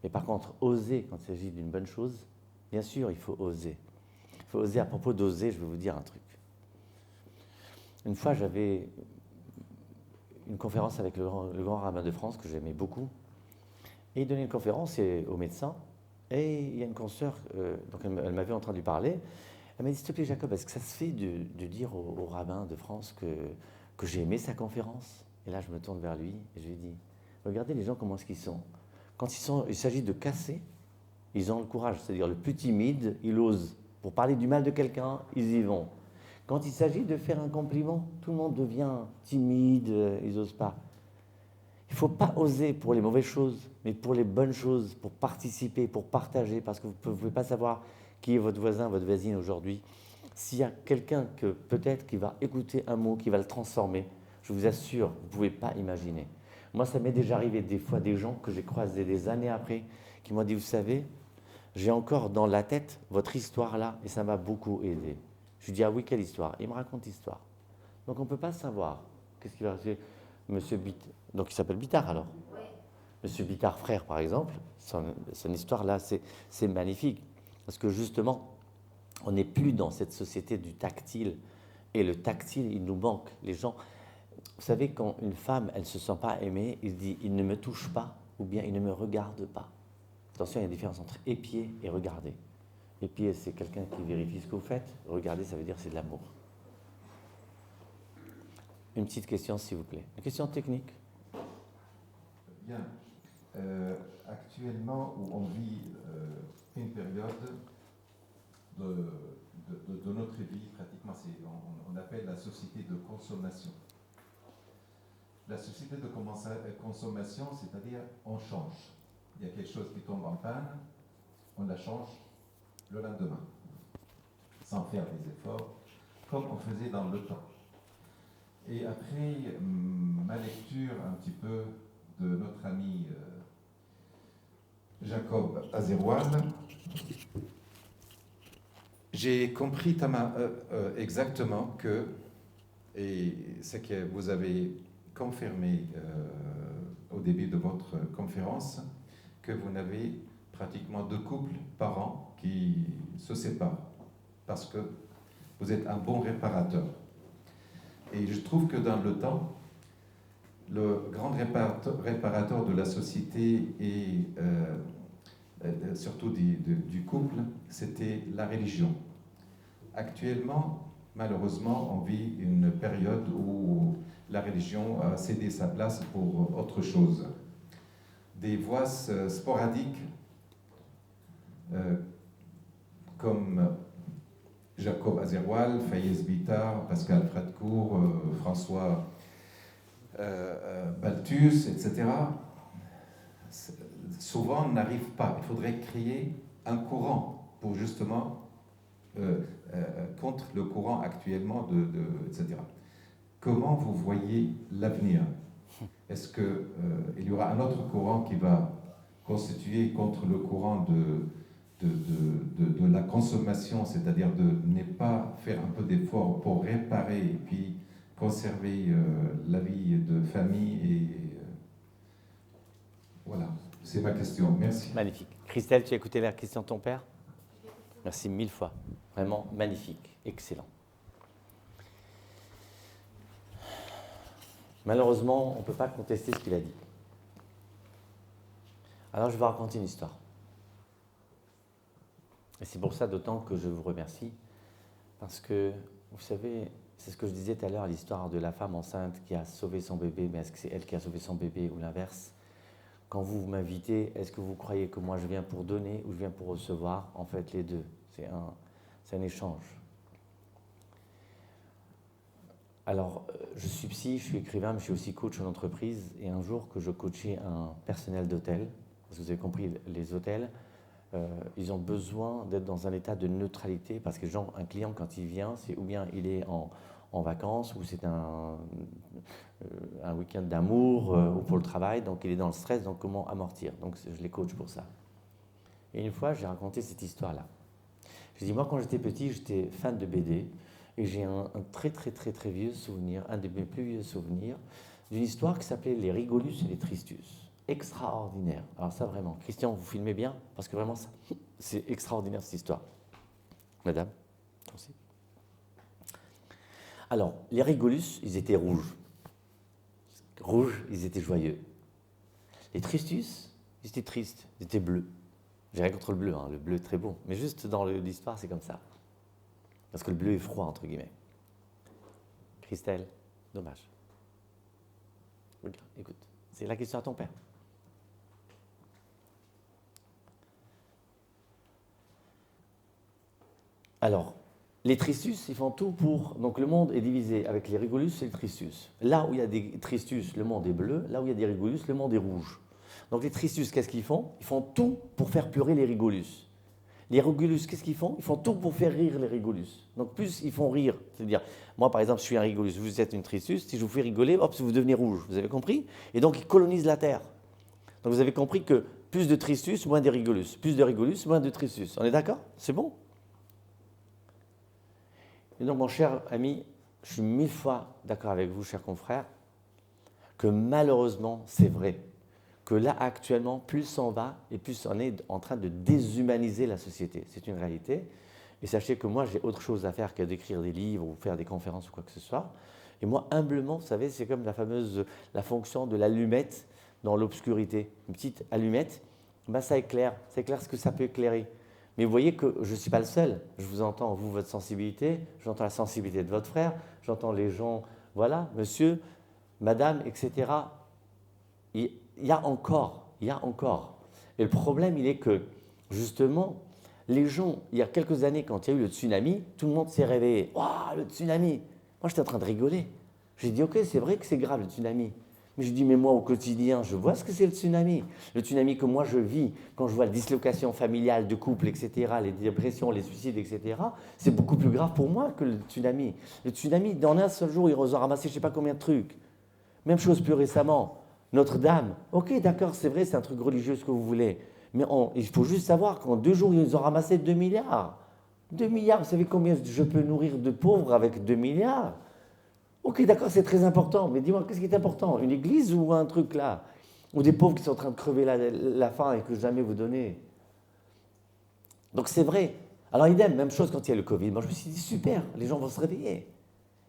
Mais par contre, oser quand il s'agit d'une bonne chose, bien sûr, il faut oser. Il faut oser. À propos d'oser, je vais vous dire un truc. Une fois, j'avais une conférence avec le grand rabbin de France, que j'aimais beaucoup. Et il donnait une conférence aux médecins. Et il y a une consoeur, donc elle m'avait entendu parler. Elle m'a dit, s'il te plaît, Jacob, est-ce que ça se fait de dire au rabbin de France que j'ai aimé sa conférence? Et là, je me tourne vers lui et je lui dis, regardez les gens comment est-ce qu'ils sont. Quand il s'agit de casser, ils ont le courage. C'est-à-dire le plus timide, il ose. Pour parler du mal de quelqu'un, ils y vont. Quand il s'agit de faire un compliment, tout le monde devient timide, ils n'osent pas. Il ne faut pas oser pour les mauvaises choses, mais pour les bonnes choses, pour participer, pour partager, parce que vous ne pouvez pas savoir qui est votre voisin, votre voisine aujourd'hui. S'il y a quelqu'un que peut-être qui va écouter un mot, qui va le transformer, je vous assure, vous ne pouvez pas imaginer. Moi, ça m'est déjà arrivé des fois des gens que j'ai croisés des années après, qui m'ont dit, vous savez, j'ai encore dans la tête votre histoire là, et ça m'a beaucoup aidé. Je lui dis, ah oui, quelle histoire? Il me raconte l'histoire. Donc on ne peut pas savoir. Qu'est-ce qu'il va faire? Monsieur Bittard, donc il s'appelle Bittard alors. Oui. Monsieur Bittard, frère par exemple, son histoire là, c'est magnifique. Parce que justement, on n'est plus dans cette société du tactile. Et le tactile, il nous manque. Les gens, vous savez, quand une femme, elle ne se sent pas aimée, il dit, il ne me touche pas, ou bien il ne me regarde pas. Attention, il y a une différence entre épier et regarder. Épier, c'est quelqu'un qui vérifie ce que vous faites. Regarder, ça veut dire c'est de l'amour. Une petite question, s'il vous plaît. Une question technique. Bien. Actuellement, où on vit une période de notre vie, pratiquement, on appelle la société de consommation. La société de consommation, c'est-à-dire on change. Il y a quelque chose qui tombe en panne, on la change le lendemain, sans faire des efforts, comme on faisait dans le temps. Et après ma lecture un petit peu de notre ami Jacob Azerwal, j'ai compris exactement que, et ce que vous avez confirmé au début de votre conférence, que vous n'avez pratiquement 2 couples par an qui se séparent parce que vous êtes un bon réparateur. Et je trouve que dans le temps, le grand réparateur de la société et surtout du couple, c'était la religion. Actuellement, malheureusement, on vit une période où la religion a cédé sa place pour autre chose. Des voix sporadiques, comme Jacob Azerwal, Fayez Bitar, Pascal Fradcourt, François Balthus, etc., souvent n'arrivent pas. Il faudrait créer un courant pour justement contre le courant actuellement, etc. Comment vous voyez l'avenir? Est-ce qu'il y aura un autre courant qui va constituer contre le courant de la consommation, c'est-à-dire de ne pas faire un peu d'effort pour réparer et puis conserver la vie de famille et voilà, c'est ma question. Merci. Magnifique. Christelle, tu as écouté la question de ton père? Merci 1000 fois. Vraiment magnifique, excellent. Malheureusement, on ne peut pas contester ce qu'il a dit. Alors, je vais raconter une histoire. Et c'est pour ça d'autant que je vous remercie. Parce que, vous savez, c'est ce que je disais tout à l'heure, l'histoire de la femme enceinte qui a sauvé son bébé, mais est-ce que c'est elle qui a sauvé son bébé ou l'inverse? Quand vous m'invitez, est-ce que vous croyez que moi je viens pour donner ou je viens pour recevoir? En fait, les deux. C'est un échange. Alors, je suis psy, je suis écrivain, mais je suis aussi coach en entreprise. Et un jour que je coachais un personnel d'hôtel, parce que vous avez compris, les hôtels, ils ont besoin d'être dans un état de neutralité, parce que un client, quand il vient, c'est ou bien il est en vacances, ou c'est un week-end d'amour, ou pour le travail, donc il est dans le stress, donc comment amortir? Donc je les coach pour ça. Et une fois, j'ai raconté cette histoire-là. J'ai dit, moi, quand j'étais petit, j'étais fan de BD, et j'ai un très, très, très, très vieux souvenir, un de mes plus vieux souvenirs, d'une histoire qui s'appelait Les Rigolus et les Tristus. Extraordinaire. Alors ça, vraiment. Christian, vous filmez bien? Parce que vraiment, c'est extraordinaire, cette histoire. Madame, aussi. Alors, les Rigolus, ils étaient rouges. Rouges, ils étaient joyeux. Les Tristus, ils étaient tristes, ils étaient bleus. J'ai rien contre le bleu, hein. Le bleu est très beau. Mais juste dans l'histoire, c'est comme ça. Parce que le bleu est froid, entre guillemets. Christelle, dommage. Regarde, écoute, c'est la question à ton père. Alors, les Tristus, ils font tout pour... Donc le monde est divisé avec les Rigolus et les Tristus. Là où il y a des Tristus, le monde est bleu. Là où il y a des Rigolus, le monde est rouge. Donc les Tristus, qu'est-ce qu'ils font? Ils font tout pour faire pleurer les Rigolus. Les Rigolus, qu'est-ce qu'ils font? Ils font tout pour faire rire les Rigolus. Donc plus ils font rire, c'est-à-dire, moi par exemple, je suis un Rigolus, vous êtes une Tristus, si je vous fais rigoler, hop, vous devenez rouge. Vous avez compris? Et donc ils colonisent la Terre. Donc vous avez compris que plus de Tristus, moins de Rigolus. Plus de Rigolus, moins de Tristus. On est d'accord? C'est bon? Et donc, mon cher ami, je suis 1000 fois d'accord avec vous, cher confrère, que malheureusement, c'est vrai, que là, actuellement, plus on va et plus on est en train de déshumaniser la société. C'est une réalité. Et sachez que moi, j'ai autre chose à faire que d'écrire des livres ou faire des conférences ou quoi que ce soit. Et moi, humblement, vous savez, c'est comme la fonction de l'allumette dans l'obscurité. Une petite allumette, ben, ça éclaire ce que ça peut éclairer. Mais vous voyez que je ne suis pas le seul. Je vous entends, vous, votre sensibilité, j'entends la sensibilité de votre frère, j'entends les gens voilà, monsieur, madame, etc. Il y a encore. Et le problème, il est que, justement, les gens, il y a quelques années, quand il y a eu le tsunami, tout le monde s'est réveillé. Waouh, le tsunami! Moi, j'étais en train de rigoler. J'ai dit, ok, c'est vrai que c'est grave le tsunami. Mais je dis, mais moi, au quotidien, je vois ce que c'est le tsunami. Le tsunami que moi, je vis, quand je vois la dislocation familiale de couple, etc., les dépressions, les suicides, etc., c'est beaucoup plus grave pour moi que le tsunami. Le tsunami, dans un seul jour, ils ont ramassé je ne sais pas combien de trucs. Même chose plus récemment. Notre-Dame, ok, d'accord, c'est vrai, c'est un truc religieux, ce que vous voulez. Mais il faut juste savoir qu'en 2 jours, ils ont ramassé 2 milliards. 2 milliards, vous savez combien je peux nourrir de pauvres avec 2 milliards? Ok, d'accord, c'est très important, mais dis-moi, qu'est-ce qui est important? Une église ou un truc là? Ou des pauvres qui sont en train de crever la faim et que jamais vous donnez? Donc c'est vrai. Alors idem, même chose quand il y a le Covid. Moi je me suis dit, super, les gens vont se réveiller.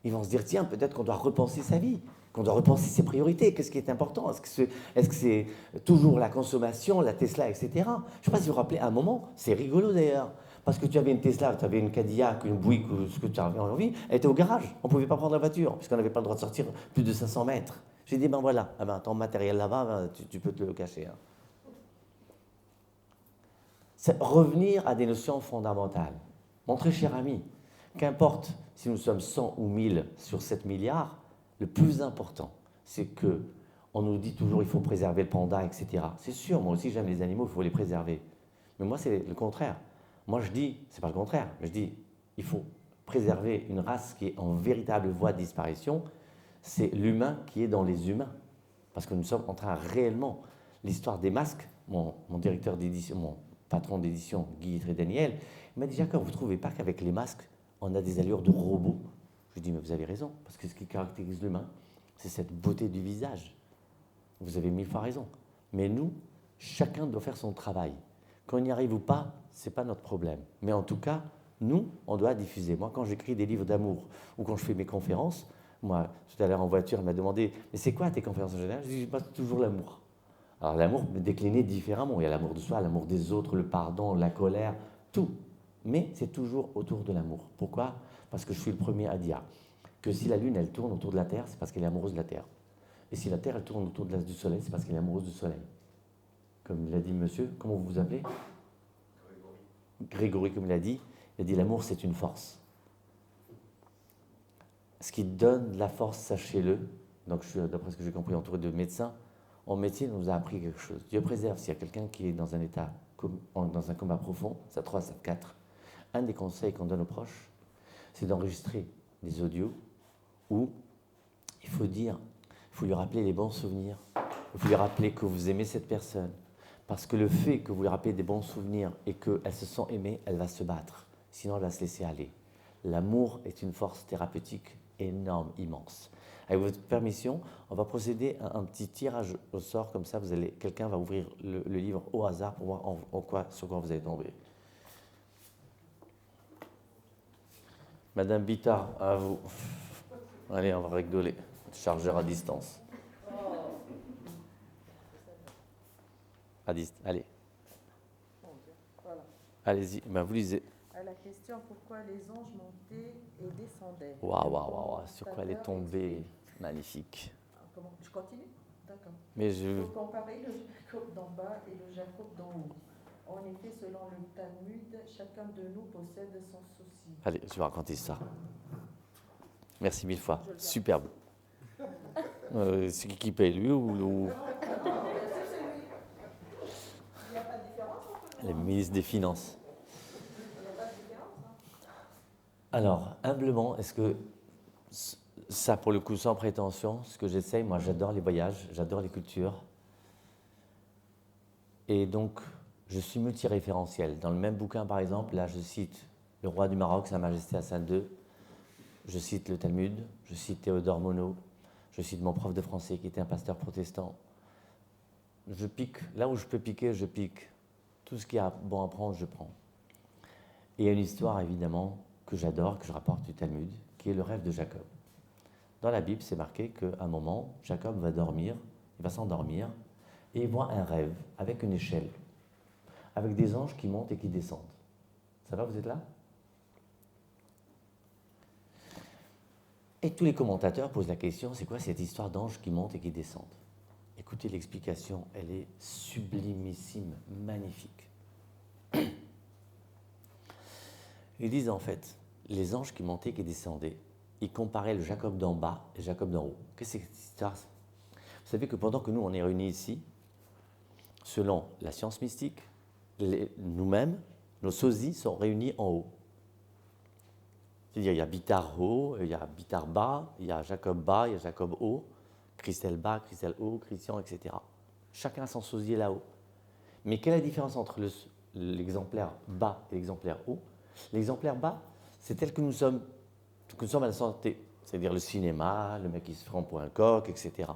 Ils vont se dire, tiens, peut-être qu'on doit repenser sa vie, qu'on doit repenser ses priorités, qu'est-ce qui est important? Est-ce que c'est toujours la consommation, la Tesla, etc. Je ne sais pas si vous vous rappelez, à un moment, c'est rigolo d'ailleurs, parce que tu avais une Tesla, tu avais une Cadillac, une Buick, ou ce que tu avais envie, elle était au garage, on ne pouvait pas prendre la voiture, puisqu'on n'avait pas le droit de sortir plus de 500 mètres. J'ai dit, ben voilà, ton matériel là-bas, tu peux te le cacher. Hein. C'est revenir à des notions fondamentales. Mon très cher ami, qu'importe si nous sommes 100 ou 1000 sur 7 milliards, le plus important, c'est que on nous dit toujours il faut préserver le panda, etc. C'est sûr, moi aussi j'aime les animaux, il faut les préserver. Mais moi c'est le contraire. Moi je dis, c'est pas le contraire, mais je dis il faut préserver une race qui est en véritable voie de disparition, c'est l'humain qui est dans les humains. Parce que nous sommes en train réellement, l'histoire des masques, mon directeur d'édition, mon patron d'édition, Guy Trédaniel, il m'a dit, Jacob, vous ne trouvez pas qu'avec les masques, on a des allures de robots? Je lui dis, mais vous avez raison, parce que ce qui caractérise l'humain, c'est cette beauté du visage. Vous avez 1000 fois raison. Mais nous, chacun doit faire son travail. Qu'on n'y arrive ou pas, ce n'est pas notre problème. Mais en tout cas, nous, on doit diffuser. Moi, quand j'écris des livres d'amour ou quand je fais mes conférences, moi, tout à l'heure en voiture, elle m'a demandé, mais c'est quoi tes conférences en général? Je dis, toujours l'amour. Alors l'amour décliné différemment. Il y a l'amour de soi, l'amour des autres, le pardon, la colère, tout. Mais c'est toujours autour de l'amour. Pourquoi? Parce que je suis le premier à dire que si la Lune, elle tourne autour de la Terre, c'est parce qu'elle est amoureuse de la Terre. Et si la Terre, elle tourne autour du Soleil, c'est parce qu'elle est amoureuse du Soleil. Comme l'a dit monsieur, comment vous vous appelez? Grégory, comme il a dit l'amour, c'est une force. Ce qui donne de la force, sachez-le, donc je suis, d'après ce que j'ai compris, entouré de médecins, en médecine, on nous a appris quelque chose. Dieu préserve, s'il y a quelqu'un qui est dans un état, dans un coma profond, ça 3, ça 4, un des conseils qu'on donne aux proches, c'est d'enregistrer des audios où il faut lui rappeler les bons souvenirs, il faut lui rappeler que vous aimez cette personne, parce que le fait que vous lui rappelez des bons souvenirs et qu'elle se sent aimée, elle va se battre, sinon elle va se laisser aller. L'amour est une force thérapeutique énorme, immense. Avec votre permission, on va procéder à un petit tirage au sort, comme ça, quelqu'un va ouvrir le livre au hasard pour voir sur quoi vous allez tomber. Madame Bittard, à vous. Allez, on va rigoler. Chargeur à distance. Allez. Voilà. Allez-y, vous lisez. À la question pourquoi les anges montaient et descendaient. Waouh, sur quoi elle est tombée. Magnifique. Comment? Je continue? D'accord. Mais Faut comparer le Jacob d'en bas et le Jacob d'en haut. En effet, selon le Talmud, chacun de nous possède son souci. Allez, je vais raconter ça. Merci 1000 fois. Superbe. C'est qui paye, lui ou... Il n'y a pas de différence entre Le ministre des Finances. Il n'y a pas de différence, hein? Alors, humblement, est-ce que ça, pour le coup, sans prétention, ce que j'essaye, moi j'adore les voyages, j'adore les cultures. Et donc, je suis multiréférentiel. Dans le même bouquin, par exemple, là je cite le roi du Maroc, Sa Majesté Hassan II, je cite le Talmud, je cite Théodore Monod, je cite mon prof de français qui était un pasteur protestant. Je pique, là où je peux piquer, je pique. Tout ce qui est bon à prendre, je prends. Et il y a une histoire, évidemment, que j'adore, que je rapporte du Talmud, qui est le rêve de Jacob. Dans la Bible, c'est marqué qu'à un moment, Jacob va dormir, il va s'endormir, et il voit un rêve avec une échelle, avec des anges qui montent et qui descendent. Ça va, vous êtes là? Et tous les commentateurs posent la question, c'est quoi cette histoire d'anges qui montent et qui descendent? Écoutez, l'explication, elle est sublimissime, magnifique. Ils disent en fait, les anges qui montaient et qui descendaient, ils comparaient le Jacob d'en bas et Jacob d'en haut. Qu'est-ce que c'est que cette histoire? Vous savez que pendant que nous, on est réunis ici, selon la science mystique, nous-mêmes, nos sosies sont réunis en haut. C'est-à-dire, il y a Bitar haut, il y a Bitar bas, il y a Jacob bas, il y a Jacob haut, Christelle bas, Christelle haut, Christian, etc. Chacun a son sosie là-haut. Mais quelle est la différence entre l'exemplaire bas et l'exemplaire haut? L'exemplaire bas, c'est tel que nous sommes à la santé, c'est-à-dire le cinéma, le mec qui se prend pour un coq, etc.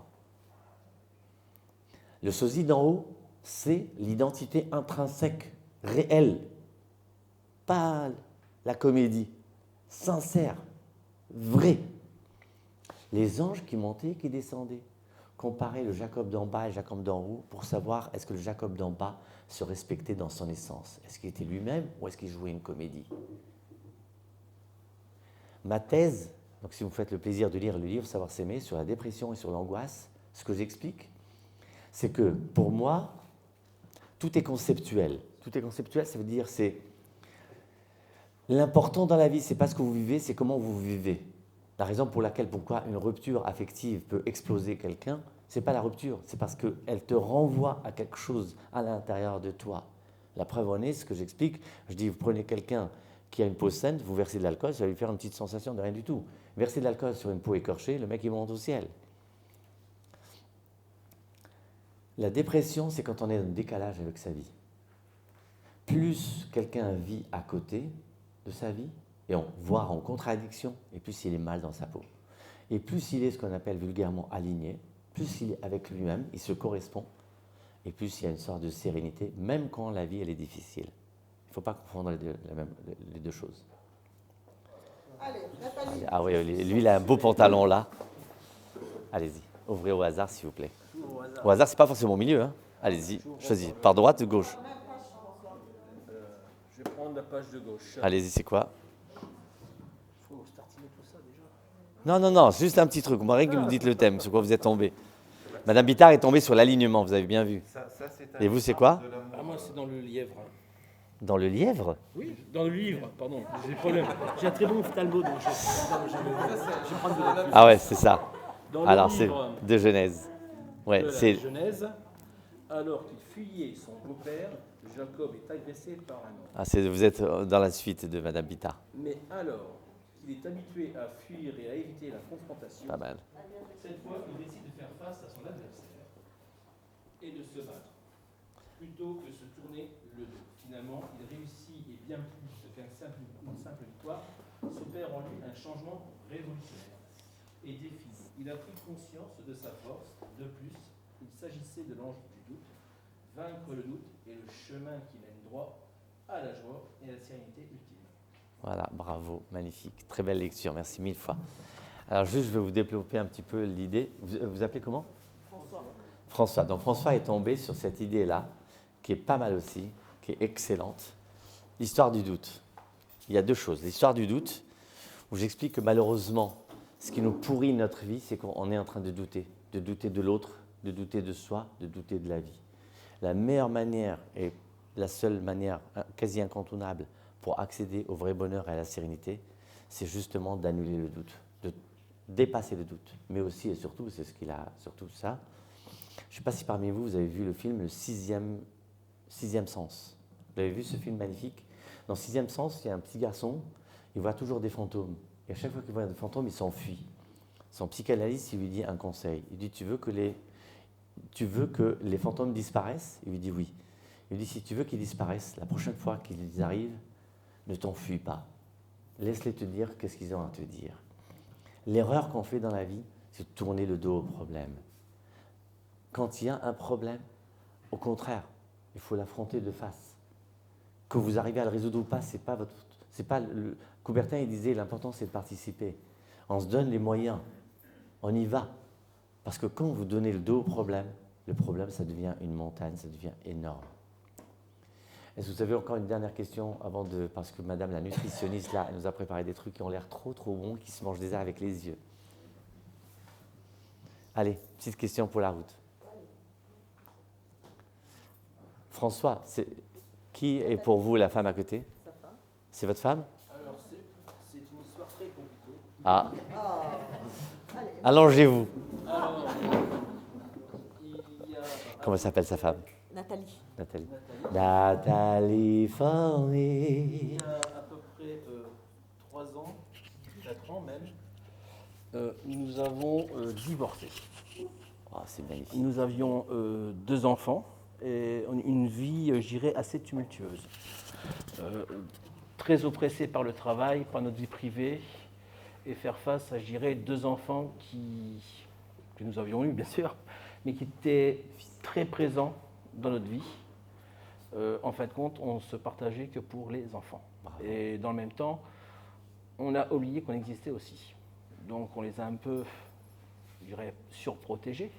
Le sosie d'en haut, c'est l'identité intrinsèque, réelle, pas la comédie, sincère, vraie. Les anges qui montaient et qui descendaient, comparaient le Jacob d'en bas et le Jacob d'en haut pour savoir est-ce que le Jacob d'en bas se respectait dans son essence. Est-ce qu'il était lui-même ou est-ce qu'il jouait une comédie? Ma thèse, donc si vous me faites le plaisir de lire le livre Savoir s'aimer sur la dépression et sur l'angoisse, ce que j'explique, c'est que pour moi, tout est conceptuel. Tout est conceptuel, ça veut dire c'est l'important dans la vie, c'est pas ce que vous vivez, c'est comment vous vivez. La raison pour laquelle, pourquoi une rupture affective peut exploser quelqu'un, c'est pas la rupture, c'est parce qu'elle te renvoie à quelque chose à l'intérieur de toi. La preuve en est, ce que j'explique, je dis, vous prenez quelqu'un qui a une peau saine, vous versez de l'alcool, ça va lui faire une petite sensation de rien du tout. Versez de l'alcool sur une peau écorchée, le mec il monte au ciel. La dépression, c'est quand on est en décalage avec sa vie. Plus quelqu'un vit à côté de sa vie, et voire en contradiction, et plus il est mal dans sa peau. Et plus il est ce qu'on appelle vulgairement aligné, plus il est avec lui-même, il se correspond, et plus il y a une sorte de sérénité, même quand la vie elle est difficile. Il ne faut pas confondre les deux choses. Allez, ah oui, lui il a un beau pantalon là. Allez-y, ouvrez au hasard s'il vous plaît. Au hasard, c'est pas forcément au milieu. Hein. Allez-y, choisis. Par droite ou gauche? Je vais prendre la page de gauche. Allez-y, c'est quoi? Il faut startiner tout ça déjà. Non, juste un petit truc. Vous m'arrêtez que vous dites le thème, sur quoi vous êtes tombé. Madame Bittard est tombée sur l'alignement, vous avez bien vu. Et vous, c'est quoi? Ah, moi, c'est dans le lièvre. Dans le lièvre? Oui, dans le livre, pardon. J'ai des problèmes. J'ai un très bon ophtalmo, donc je vais prendre de la. Ah ouais, c'est ça. Dans alors, le c'est livre de Genèse. Ouais, de c'est la Genèse, alors qu'il fuyait son beau-père, Jacob est agressé par un homme. Ah, vous êtes dans la suite de Madame Bittard. Mais alors qu'il est habitué à fuir et à éviter la confrontation, Pas mal. cette fois, il décide de faire face à son adversaire et de se battre, plutôt que de se tourner le dos. Finalement, il réussit et bien plus qu'une simple victoire, s'opère en lui un changement révolutionnaire et défini. Il a pris conscience de sa force. De plus, il s'agissait de l'ange du doute, vaincre le doute est le chemin qui mène droit à la joie et à la sérénité ultime. Voilà, bravo, magnifique. Très belle lecture, merci mille fois. Alors juste, je vais vous développer un petit peu l'idée. Vous appelez comment? François. François. Donc François est tombé sur cette idée-là, qui est pas mal aussi, qui est excellente. L'histoire du doute. Il y a deux choses. L'histoire du doute, où j'explique que malheureusement, ce qui nous pourrit notre vie, c'est qu'on est en train de douter de l'autre, de douter de soi, de douter de la vie. La meilleure manière et la seule manière quasi incontournable pour accéder au vrai bonheur et à la sérénité, c'est justement d'annuler le doute, de dépasser le doute. Mais aussi et surtout, c'est ce qu'il a, surtout ça. Je ne sais pas si parmi vous, vous avez vu le film Le sixième sens. Vous avez vu ce film magnifique? Dans Sixième sens, il y a un petit garçon, il voit toujours des fantômes. Et à chaque fois qu'il voit des fantômes, il s'enfuit. Son psychanalyste, il lui dit un conseil. Il dit, tu veux que les fantômes disparaissent? Il lui dit oui. Il lui dit, si tu veux qu'ils disparaissent, la prochaine fois qu'ils arrivent, ne t'enfuis pas. Laisse-les te dire qu'est-ce qu'ils ont à te dire. L'erreur qu'on fait dans la vie, c'est de tourner le dos au problème. Quand il y a un problème, au contraire, il faut l'affronter de face. Que vous arrivez à le résoudre ou pas, c'est pas Coubertin, il disait, l'important c'est de participer. On se donne les moyens, on y va. Parce que quand vous donnez le dos au problème, le problème, ça devient une montagne, ça devient énorme. Est-ce que vous avez encore une dernière question parce que madame la nutritionniste, là, elle nous a préparé des trucs qui ont l'air trop bons, qui se mangent des airs avec les yeux. Allez, petite question pour la route. François, qui est pour vous la femme à côté? Sa femme. C'est votre femme? Alors, c'est une histoire très compliquée. Ah, Allez. allongez-vous. Alors, il y a Comment s'appelle sa femme? Nathalie. Nathalie. Nathalie. Nathalie Forni. Il y a à peu près 3 ans, 4 ans même, nous avons divorcé. Oh, c'est magnifique. Nous avions 2 enfants et une vie, je dirais, assez tumultueuse. Très oppressés par le travail, par notre vie privée, et faire face à, je dirais, 2 enfants que nous avions eus, bien sûr, mais qui étaient très présents dans notre vie. En fin de compte, on ne se partageait que pour les enfants. Bravo. Et dans le même temps, on a oublié qu'on existait aussi. Donc on les a un peu, je dirais, surprotégés.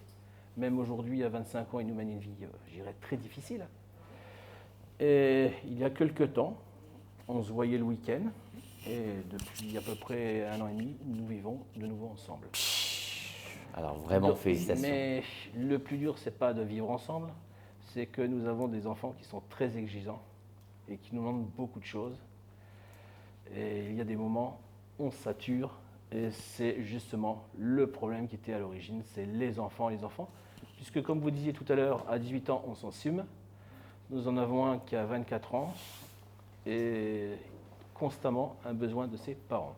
Même aujourd'hui, à 25 ans, ils nous mènent une vie, je dirais, très difficile. Et il y a quelques temps, on se voyait le week-end. Et depuis à peu près 1 an et demi, nous vivons de nouveau ensemble. Alors vraiment, félicitations. Mais le plus dur, c'est pas de vivre ensemble, c'est que nous avons des enfants qui sont très exigeants et qui nous demandent beaucoup de choses. Et il y a des moments, on sature, et c'est justement le problème qui était à l'origine, c'est les enfants. Puisque comme vous disiez tout à l'heure, à 18 ans, on s'ensume. Nous en avons un qui a 24 ans et constamment un besoin de ses parents.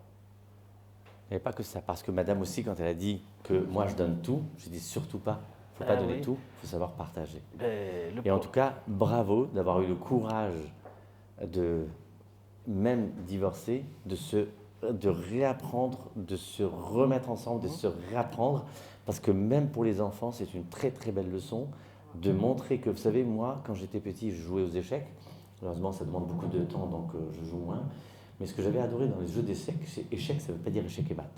Et pas que ça, parce que madame aussi, quand elle a dit que moi je donne tout, je dis surtout pas, il ne faut pas donner oui. tout, il faut savoir partager. Ben, Et en tout cas, bravo d'avoir eu le courage de, même divorcer, de réapprendre, de se remettre ensemble, de se réapprendre, parce que même pour les enfants, c'est une très très belle leçon de montrer que, vous savez, moi, quand j'étais petit, je jouais aux échecs. Heureusement, ça demande beaucoup de temps, donc je joue moins. Mais ce que j'avais adoré dans les jeux d'échecs, c'est échec, ça ne veut pas dire échec et mat.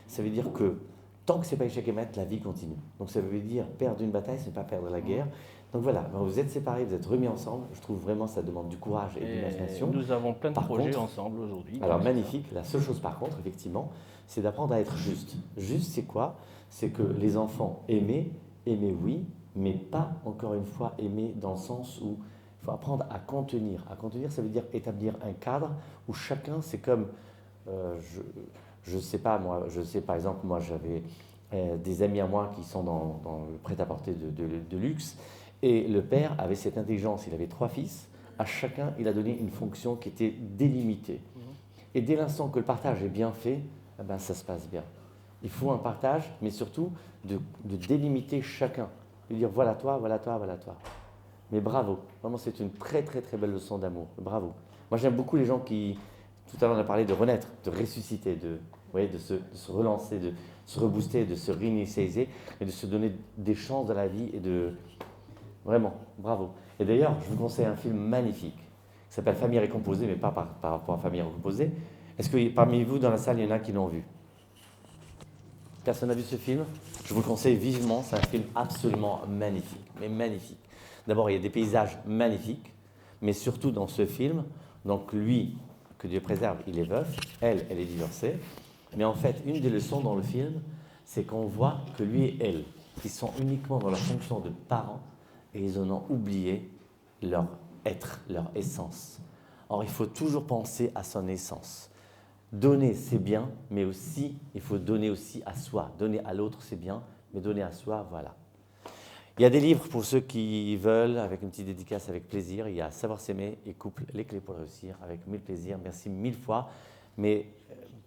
Ça veut dire que tant que ce n'est pas échec et mat, la vie continue. Donc ça veut dire perdre une bataille, ce n'est pas perdre la guerre. Donc voilà, vous êtes séparés, vous êtes remis ensemble. Je trouve vraiment que ça demande du courage et de l'imagination. Nous avons plein de Par projets contre, ensemble aujourd'hui. Alors magnifique, la seule chose par contre, effectivement, c'est d'apprendre à être juste. Juste, c'est quoi? C'est que les enfants aimer oui, mais pas, encore une fois, aimer dans le sens où il faut apprendre à contenir. À contenir, ça veut dire établir un cadre où chacun, c'est comme, je sais pas, moi, je sais par exemple, moi j'avais des amis à moi qui sont dans le prêt-à-porter de luxe, et le père avait cette intelligence, il avait 3 fils, à chacun il a donné une fonction qui était délimitée. Et dès l'instant que le partage est bien fait, eh ben, ça se passe bien. Il faut un partage, mais surtout de délimiter chacun, de dire voilà toi, voilà toi, voilà toi. Mais bravo, vraiment c'est une très très très belle leçon d'amour, bravo. Moi j'aime beaucoup les gens qui, tout à l'heure on a parlé de renaître, de ressusciter, de se relancer, de se rebooster, de se réinitialiser et de se donner des chances dans la vie et de... Vraiment, bravo. Et d'ailleurs, je vous conseille un film magnifique qui s'appelle Famille récomposée, mais pas par rapport à Famille récomposée. Est-ce que parmi vous dans la salle, il y en a qui l'ont vu? Personne n'a vu ce film? Je vous le conseille vivement, c'est un film absolument magnifique, mais magnifique. D'abord, il y a des paysages magnifiques, mais surtout dans ce film, donc lui, que Dieu préserve, il est veuf, elle est divorcée. Mais en fait, une des leçons dans le film, c'est qu'on voit que lui et elle, qui sont uniquement dans leur fonction de parents, et ils en ont oublié leur être, leur essence. Or, il faut toujours penser à son essence. Donner, c'est bien, mais aussi, il faut donner aussi à soi. Donner à l'autre, c'est bien, mais donner à soi, voilà. Il y a des livres pour ceux qui veulent, avec une petite dédicace, avec plaisir. Il y a Savoir s'aimer et Couple, les clés pour réussir, avec 1000 plaisirs. Merci 1000 fois. Mais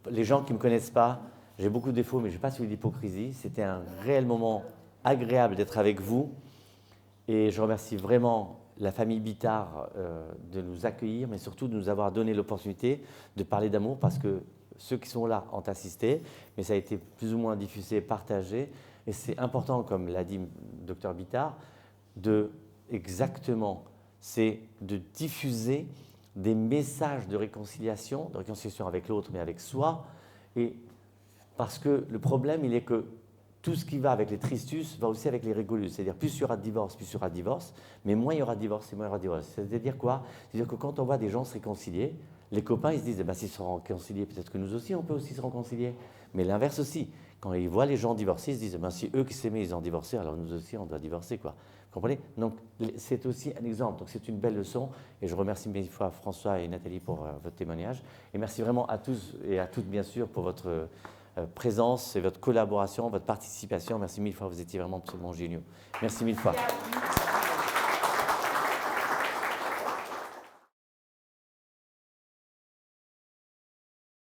les gens qui ne me connaissent pas, j'ai beaucoup de défauts, mais je n'ai pas celui d'hypocrisie. C'était un réel moment agréable d'être avec vous. Et je remercie vraiment la famille Bittard de nous accueillir, mais surtout de nous avoir donné l'opportunité de parler d'amour, parce que ceux qui sont là ont assisté, mais ça a été plus ou moins diffusé, partagé. Et c'est important, comme l'a dit Dr Bittard, c'est de diffuser des messages de réconciliation avec l'autre, mais avec soi. Et parce que le problème, il est que tout ce qui va avec les tristus va aussi avec les rigolus. C'est-à-dire, plus il y aura de divorce, plus il y aura de divorce, mais moins il y aura de divorce et moins il y aura de divorce. C'est-à-dire quoi? C'est-à-dire que quand on voit des gens se réconcilier, les copains, ils se disent, s'ils se sont réconciliés, peut-être que nous aussi, on peut aussi se réconcilier. Mais l'inverse aussi. quand ils voient les gens divorcer, ils se disent, ben, si eux qui s'aimaient, ils ont divorcé, alors nous aussi, on doit divorcer, quoi. Vous comprenez? Donc, c'est aussi un exemple. Donc, c'est une belle leçon. Et je remercie mille fois François et Nathalie pour votre témoignage. Et merci vraiment à tous et à toutes, bien sûr, pour votre présence et votre collaboration, votre participation. Merci mille fois. Vous étiez vraiment absolument géniaux. Merci mille fois.